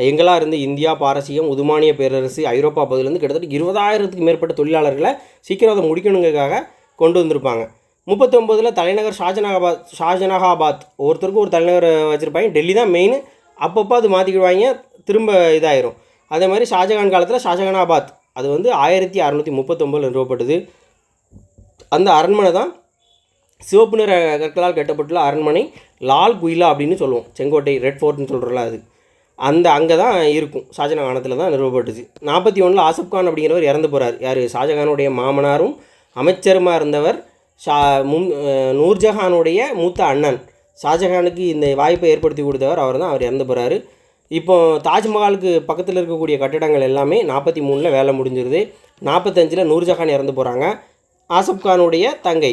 எங்கெல்லாம் இருந்து இந்தியா, பாரசீகம், உதுமானிய பேரரசு, ஐரோப்பா பகுதியிலேருந்து கிட்டத்தட்ட 20,000க்கும் மேற்பட்ட தொழிலாளர்களை சீக்கிரம் அதை முடிக்கணுங்கிறதுக்காக கொண்டு வந்திருப்பாங்க. 39 தலைநகர் ஷாஜனகாபாத், ஒருத்தருக்கும் ஒரு தலைநகர் வச்சுருப்பாங்க. டெல்லி தான் மெயின். அப்பப்போ அது மாற்றிக்கிடுவாங்க, திரும்ப இதாயிரும். அதே மாதிரி ஷாஜகான் காலத்தில் ஷாஜகானாபாத் அது வந்து 1639 நிறுவப்பட்டது. அந்த அரண்மனை தான் சிவப்பு நிற கற்களால் கட்டப்பட்டுள்ள அரண்மனை, லால் குயிலா அப்படின்னு சொல்லுவோம், செங்கோட்டை, ரெட் ஃபோர்ட்னு சொல்கிறோம்ல அது. அங்கே தான் இருக்கும். ஷாஜகானத்தில் தான் நிறுவப்பட்டுச்சு. 41 ஆசப் கான் அப்படிங்கிறவர் இறந்து போகிறார். யார்? ஷாஜகானுடைய மாமனாரும் அமைச்சருமாக இருந்தவர் நூர்ஜஹானுடைய மூத்த அண்ணன். ஷாஜகானுக்கு இந்த வாய்ப்பை ஏற்படுத்தி கொடுத்தவர் அவர் தான். அவர் இறந்து போகிறாரு. இப்போ தாஜ்மஹாலுக்கு பக்கத்தில் இருக்கக்கூடிய கட்டிடங்கள் எல்லாமே 43 வேலை முடிஞ்சிருது. 45 நூர்ஜஹான் இறந்து போகிறாங்க, ஆசப் கானுடைய தங்கை.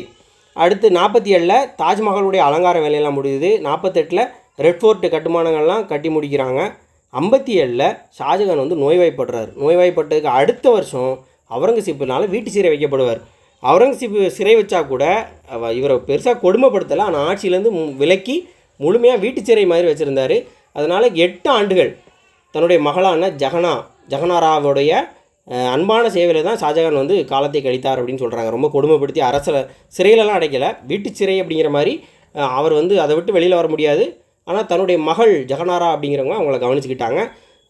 அடுத்து 47 தாஜ்மஹாலுடைய அலங்கார வேலையெல்லாம் முடியுது. 48 ரெட் ஃபோர்ட் கட்டுமானங்கள்லாம் கட்டி முடிக்கிறாங்க. 57 ஷாஜகான் வந்து நோய்வாய்ப்படுறார். நோய்வாய்ப்பட்டதுக்கு அடுத்த வருஷம் அவுரங்கசீப்பினால் வீட்டு சிறை வைக்கப்படுவார். அவுரங்கசீப் சிறை வச்சா கூட இவரை பெருசாக கொடுமைப்படுத்தலை. ஆனால் ஆட்சியிலேருந்து விலக்கி முழுமையாக வீட்டு சிறை மாதிரி வச்சுருந்தார். அதனால் 8 ஆண்டுகள் தன்னுடைய மகளான ஜஹனாராவுடைய அன்பான சேவையில் தான் ஷாஜகான் வந்து காலத்தை கழித்தார் அப்படின்னு சொல்கிறாங்க. ரொம்ப கொடுமைப்படுத்தி அரச சிறையிலலாம் அடைக்கலை, வீட்டு சிறை அப்படிங்கிற மாதிரி. அவர் வந்து அதை விட்டு வெளியில் வர முடியாது. ஆனால் தன்னுடைய மகள் ஜஹனாரா அப்படிங்கிறவங்க அவங்கள கவனிச்சுக்கிட்டாங்க.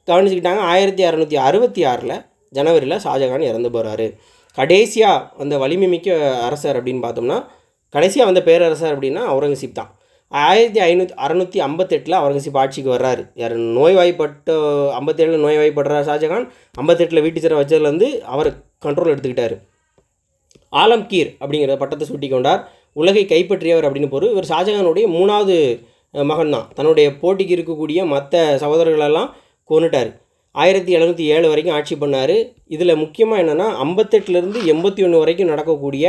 1666 ஜனவரியில் ஷாஜகான் இறந்து போகிறாரு. கடைசியாக அந்த வலிமை மிக்க அரசர் அப்படின்னு பார்த்தோம்னா, கடைசியாக வந்த பேரரசர் அப்படின்னா அவுரங்கசீப் தான். 1658 அவுரங்கசீப் ஆட்சிக்கு வர்றாரு. யார்? நோய்வாய்ப்பட்ட 57 நோய்வாய்ப்படுறார் ஷாஜகான். 58 வீட்டு சிறை வச்சதுலேருந்து அவர் கண்ட்ரோல் எடுத்துக்கிட்டார். ஆலம்கீர் அப்படிங்கிற பட்டத்தை சூட்டி கொண்டார். உலகை கைப்பற்றியவர் அப்படின்னு பொருள். இவர் ஷாஜகானுடைய 3வது மகன் தான். தன்னுடைய போட்டிக்கு இருக்கக்கூடிய மற்ற சகோதரர்களெல்லாம் கொண்டுட்டார். 1707 வரைக்கும் ஆட்சி பண்ணார். இதில் முக்கியமாக என்னென்னா 58 81 வரைக்கும் நடக்கக்கூடிய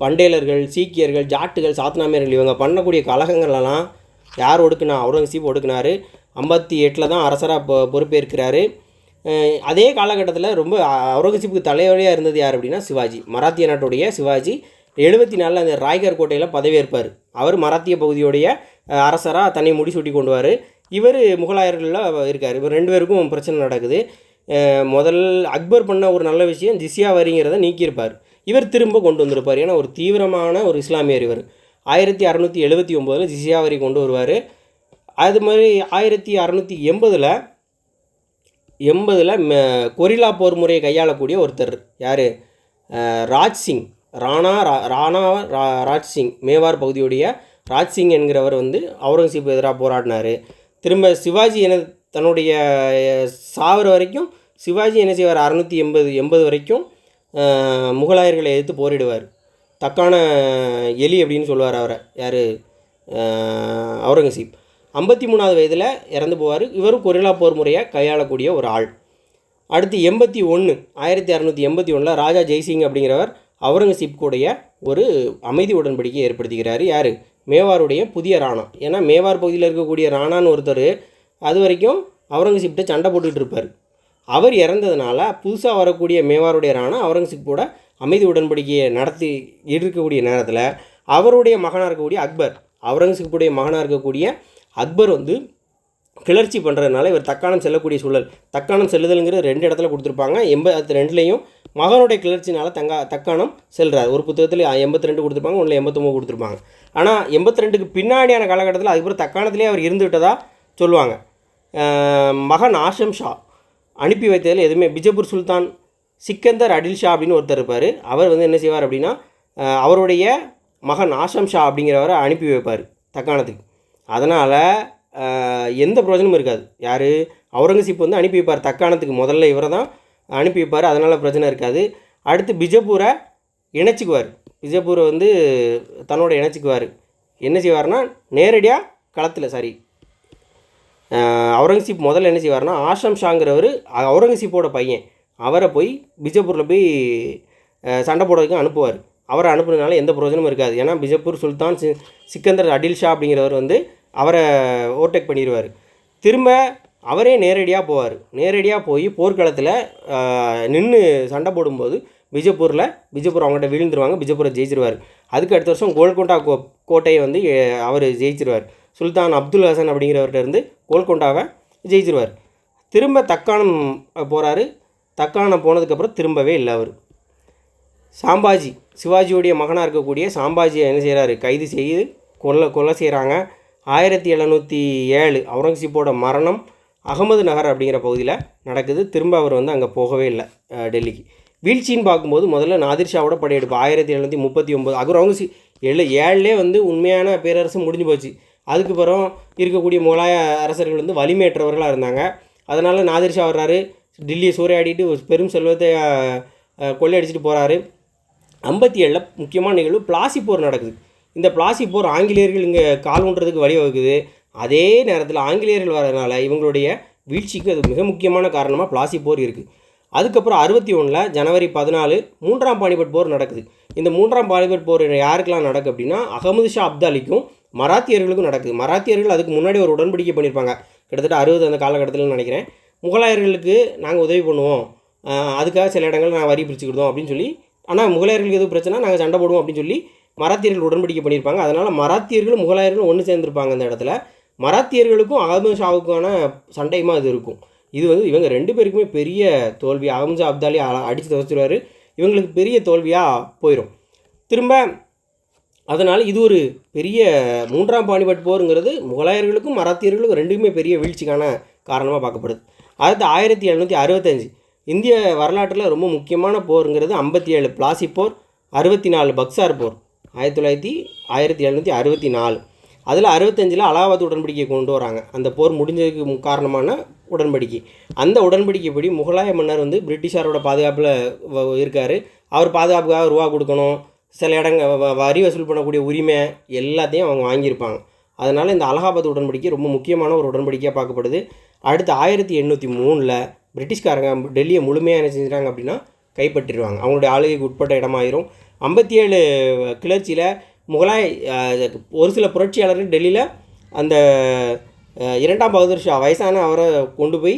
பண்டேலர்கள், சீக்கியர்கள், ஜாட்டுகள், சாத்னாமியர்கள் இவங்க பண்ணக்கூடிய கலகங்களெல்லாம் யார் ஒடுக்குனா? அவுரங்கசீப் ஒடுக்குனார். 58 தான் அரசராக பொறுப்பேற்கிறாரு. அதே காலகட்டத்தில் ரொம்ப அவுரங்கசீப்புக்கு தலைவலியாக இருந்தது யார் அப்படின்னா சிவாஜி, மராத்திய நாட்டுடைய சிவாஜி. 74 அந்த ராய்கர் கோட்டையில் பதவியேற்பார். அவர் மராத்திய பகுதியுடைய அரசராக தன்னை முடிசூட்டி கொண்டுவார். இவர் முகலாயர்களில் இருக்கார். இவர் 2 பேருக்கும் பிரச்சனை நடக்குது. அக்பர் பண்ண ஒரு நல்ல விஷயம் ஜிஸ்யா வரிங்கிறத நீக்கியிருப்பார். இவர் திரும்ப கொண்டு வந்திருப்பார். ஏன்னா ஒரு தீவிரமான ஒரு இஸ்லாமியர் இவர். 1679 ஜிஸ்யா வரி கொண்டு வருவார். அது மாதிரி 1680 கொரில்லா போர் முறையை கையாளக்கூடிய ஒருத்தர் யார்? ராஜ்சிங், ராஜ்சிங், மேவார் பகுதியுடைய ராஜ்சிங் என்கிறவர் வந்து அவுரங்கசீப் எதிராக போராடினார். திரும்ப சிவாஜி தன்னுடைய சாவர வரைக்கும் சிவாஜி என்ன செய்வார்? 680 வரைக்கும் முகலாயர்களை எதிர்த்து போரிடுவார். தக்கான எலி அப்படின்னு சொல்லுவார் அவரை. யார்? அவுரங்கசீப். 53வது வயதில் இறந்து போவார். இவரும் கொரில்லா போர் முறையை கையாளக்கூடிய ஒரு ஆள். அடுத்து 1681 ராஜா ஜெய்சிங் அப்படிங்கிறவர் அவுரங்கசீப் கூடைய ஒரு அமைதி உடன்படிக்கை ஏற்படுத்திக்கிறார். யார்? மேவாருடைய புதிய ராணா. ஏன்னா மேவார் பகுதியில் இருக்கக்கூடிய ராணான்னு ஒருத்தர் அது வரைக்கும் அவுரங்கசீப்கிட்ட சண்டை போட்டுக்கிட்டு இருப்பார். அவர் இறந்ததுனால புதுசாக வரக்கூடிய மேவாருடைய ராணா அவுரங்கசீப்போட அமைதி உடன்படிக்கையை நடத்தி இருக்கக்கூடிய நேரத்தில் அவருடைய மகனாக இருக்கக்கூடிய அக்பர், அவுரங்கசீப்புடைய மகனாக இருக்கக்கூடிய அக்பர் வந்து கிளர்ச்சி பண்ணுறதுனால இவர் தக்காணம் செல்லக்கூடிய சூழல். தக்காணம் செல்லுதல்ங்கிறது 2 இடத்துல கொடுத்துருப்பாங்க. 82லையும் மகனுடைய கிளர்ச்சினால் தக்காணம் செல்கிறார். ஒரு புத்தகத்தில் 82 கொடுத்துருப்பாங்க, ஒன்றில் 89 கொடுத்துருப்பாங்க. ஆனால் 82க்கு பின்னாடியான காலகட்டத்தில் அதுக்கப்புறம் தக்காணத்திலே அவர் இருந்து விட்டதாக சொல்லுவாங்க. மகன் ஆஷம் ஷா அனுப்பி வைத்ததில் எதுவுமே பிஜப்பூர் சுல்தான் சிக்கந்தர் அடில் ஷா அப்படின்னு ஒருத்தர் இருப்பார். அவர் வந்து என்ன செய்வார் அப்படின்னா அவருடைய மகன் ஆஷம் ஷா அப்படிங்கிறவரை அனுப்பி வைப்பார் தக்காணத்துக்கு. அதனால் எந்த பிரயோஜனமும் இருக்காது. யார்? அவுரங்கசீப் வந்து அனுப்பி வைப்பார் தக்காணத்துக்கு. முதல்ல இவரை தான் அனுப்பி வைப்பார், அதனால் பிரச்சனை இருக்காது. அடுத்து பிஜப்பூரை இணைச்சிக்குவார். பிஜப்பூரை வந்து தன்னோட இணைச்சிக்குவார். என்ன செய்வார்னா நேரடியாக களத்தில் அவுரங்கசீப் முதல்ல என்ன செய்வார்னா ஆஷம் ஷாங்கிறவர் அவுரங்கசீப்போட பையன், அவரை போய் பிஜப்பூரில் போய் சண்டை போடுறதுக்கு அனுப்புவார். அவரை அனுப்புறதுனால எந்த பிரயோஜனமும் இருக்காது. ஏன்னா பிஜப்பூர் சுல்தான் சிக்கந்தர் அடில் ஷா அப்படிங்கிறவர் வந்து அவரை ஓவர்டேக் பண்ணிடுவார். திரும்ப அவரே நேரடியாக போவார். நேரடியாக போய் போர்க்களத்தில் நின்று சண்டை போடும்போது பிஜப்பூர் அவங்கள்ட்ட விழுந்துருவாங்க. பிஜப்பூரை ஜெயிச்சிருவார். அதுக்கு அடுத்த வருஷம் கோல்கொண்டா கோட்டையை வந்து அவர் ஜெயிச்சிருவார். சுல்தான் அப்துல் ஹசன் அப்படிங்கிறவர்கிட்ட இருந்து கோல்கொண்டாவை ஜெயிச்சிருவார். திரும்ப தக்காணம் போகிறாரு. தக்காணம் போனதுக்கப்புறம் திரும்பவே இல்லை அவர். சாம்பாஜி, சிவாஜியுடைய மகனாக இருக்கக்கூடிய சாம்பாஜியை என்ன செய்கிறாரு? கைது செய்து கொலை செய்கிறாங்க. 1707 அவுரங்கசீப்போட மரணம் அகமது நகர் அப்படிங்கிற பகுதியில் நடக்குது. திரும்ப அவர் வந்து அங்கே போகவே இல்லை டெல்லிக்கு. வீழ்ச்சின்னு பார்க்கும்போது முதல்ல நாதிர்ஷாவோட படையெடுப்பு 1739. அவுரங்கசீப் 7 வந்து உண்மையான பேரரசு முடிஞ்சு போச்சு. அதுக்கப்புறம் இருக்கக்கூடிய முகலாய அரசர்கள் வந்து வலிமையற்றவர்களாக இருந்தாங்க. அதனால் நாதிர்ஷா வர்றாரு, டில்லியை சூறையாடிட்டு பெரும் செல்வத்தை கொள்ளையடிச்சிட்டு போகிறாரு. 57 முக்கியமான நிகழ்வு பிளாசி போர் நடக்குது. இந்த பிளாசி போர் ஆங்கிலேயர்கள் இங்கே கால் ஊன்றதுக்கு வழிவகுக்குது. அதே நேரத்தில் ஆங்கிலேயர்கள் வரதுனால இவங்களுடைய வீழ்ச்சிக்கு அது மிக முக்கியமான காரணமாக பிளாசி போர் இருக்குது. அதுக்கப்புறம் 61 ஜனவரி 14 3ஆம் பானிபட் போர் நடக்குது. இந்த 3ஆம் பானிபட் போர் யாருக்கெல்லாம் நடக்குது அப்படின்னா அகமது ஷா அப்தாலிக்கும் மராத்தியர்களுக்கும் நடக்குது. மராத்தியர்கள் அதுக்கு முன்னாடி ஒரு உடன்படிக்கை பண்ணியிருப்பாங்க, கிட்டத்தட்ட 60 அந்த காலகட்டத்தில் நினைக்கிறேன். முகலாயர்களுக்கு நாங்கள் உதவி பண்ணுவோம், அதுக்காக சில இடங்கள் நான் வரி பிரிச்சுக்கிட்டோம் அப்படின்னு சொல்லி. ஆனால் முகலாயர்களுக்கு எதுவும் பிரச்சனை, நாங்கள் சண்டை போடுவோம் அப்படின்னு சொல்லி மராத்தியர்கள் உடன்படிக்கை பண்ணியிருப்பாங்க. அதனால் மராத்தியர்களும் முகலாயர்களும் ஒன்று சேர்ந்துருப்பாங்க அந்த இடத்துல. மராத்தியர்களுக்கும் அகமது ஷாவுக்கான சண்டையுமா அது இருக்கும். இது வந்து இவங்க 2 பேருக்குமே பெரிய தோல்வி. அகமது ஷா அப்தாலி அடித்து துவச்சிடுவார். இவங்களுக்கு பெரிய தோல்வியாக போயிடும் திரும்ப. அதனால் இது ஒரு பெரிய 3ஆம் பானிபட் போருங்கிறது முகலாயர்களுக்கும் மராத்தியர்களுக்கும் 2க்குமே பெரிய வீழ்ச்சிக்கான காரணமாக பார்க்கப்படுது. அடுத்து 1765 இந்திய வரலாற்றில் ரொம்ப முக்கியமான போருங்கிறது 57 பிளாசி போர், 64 பக்சார் போர் 1764. அதில் 65 அலகாபாத் உடன்படிக்கை கொண்டு வராங்க. அந்த போர் முடிஞ்சதுக்கு காரணமான உடன்படிக்கை. அந்த உடன்படிக்கைப்படி முகலாய மன்னர் வந்து பிரிட்டிஷாரோட பாதுகாப்பில் இருக்கார். அவர் பாதுகாப்புக்காக ரூபா கொடுக்கணும், சில வரி வசூல் பண்ணக்கூடிய உரிமை எல்லாத்தையும் அவங்க வாங்கியிருப்பாங்க. அதனால் இந்த அலகாபாத் உடன்படிக்கை ரொம்ப முக்கியமான ஒரு உடன்படிக்கையாக பார்க்கப்படுது. அடுத்து 1803 பிரிட்டிஷ்காரங்க டெல்லியை முழுமையாக என்ன செஞ்சுட்டாங்க அப்படின்னா கைப்பற்றிடுவாங்க. அவங்களுடைய ஆளுகைக்கு உட்பட்ட இடமாயிரும். 57 கிளர்ச்சியில் முகலாய ஒரு சில புரட்சியாளர்கள் டெல்லியில் அந்த 2ஆம் பகதூர் ஷா வயசான அவரை கொண்டு போய்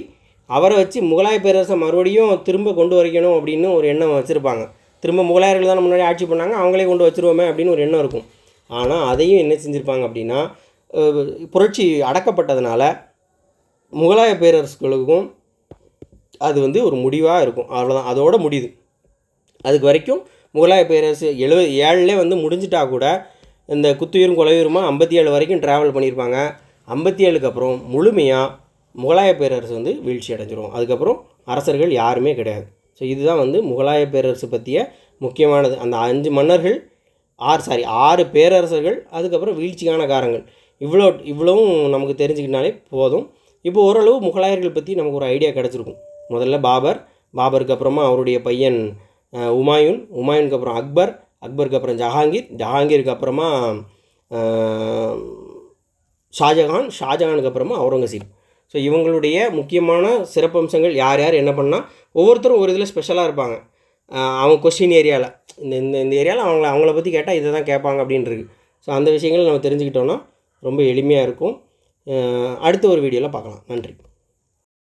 அவரை வச்சு முகலாய பேரரசை மறுபடியும் திரும்ப கொண்டு வரைக்கணும் அப்படின்னு ஒரு எண்ணம் வச்சுருப்பாங்க. திரும்ப முகலாயர்கள் தான் முன்னாடி ஆட்சி பண்ணாங்க, அவங்களே கொண்டு வச்சுருவோமே அப்படின்னு ஒரு எண்ணம் இருக்கும். ஆனால் அதையும் என்ன செஞ்சுருப்பாங்க அப்படின்னா புரட்சி அடக்கப்பட்டதுனால முகலாய பேரரசுகளுக்கும் அது வந்து ஒரு முடிவாக இருக்கும். அவ்வளோதான், அதோடு முடியுது. அதுக்கு வரைக்கும் முகலாய பேரரசு 77 வந்து முடிஞ்சிட்டா கூட இந்த குத்துயிரும் கொலையுருமா 57 வரைக்கும் ட்ராவல் பண்ணியிருப்பாங்க. 57க்கு அப்புறம் முழுமையாக முகலாய பேரரசு வந்து வீழ்ச்சி அடைஞ்சிரும். அதுக்கப்புறம் அரசர்கள் யாருமே கிடையாது. ஸோ இதுதான் வந்து முகலாய பேரரசு பற்றிய முக்கியமானது. அந்த 5 மன்னர்கள் 6 பேரரசர்கள், அதுக்கப்புறம் வீழ்ச்சிக்கான காரணங்கள். இவ்வளவும் நமக்கு தெரிஞ்சுக்கிட்டாலே போதும். இப்போ ஓரளவு முகலாயர்கள் பற்றி நமக்கு ஒரு ஐடியா கிடச்சிருக்கும். முதல்ல பாபருக்கு அப்புறமா அவருடைய பையன் உமாயூனுக்கு அப்புறம் அக்பருக்கு அப்புறம் ஜஹாங்கீருக்கு அப்புறமா ஷாஜகானுக்கு அப்புறமா அவுரங்கசீப். ஸோ ஸோ இவங்களுடைய முக்கியமான சிறப்பம்சங்கள் யார் யார் என்ன பண்ணால் ஒவ்வொருத்தரும் ஒரு இதில் ஸ்பெஷலாக இருப்பாங்க. அவங்க கொஸ்டின் ஏரியாவில் இந்த ஏரியாவில் அவங்கள பற்றி கேட்டால் இதை தான் கேட்பாங்க அப்படின்றது. ஸோ அந்த விஷயங்கள் நம்ம தெரிஞ்சுக்கிட்டோன்னா ரொம்ப எளிமையாக இருக்கும். அடுத்த ஒரு வீடியோவில் பார்க்கலாம். நன்றி.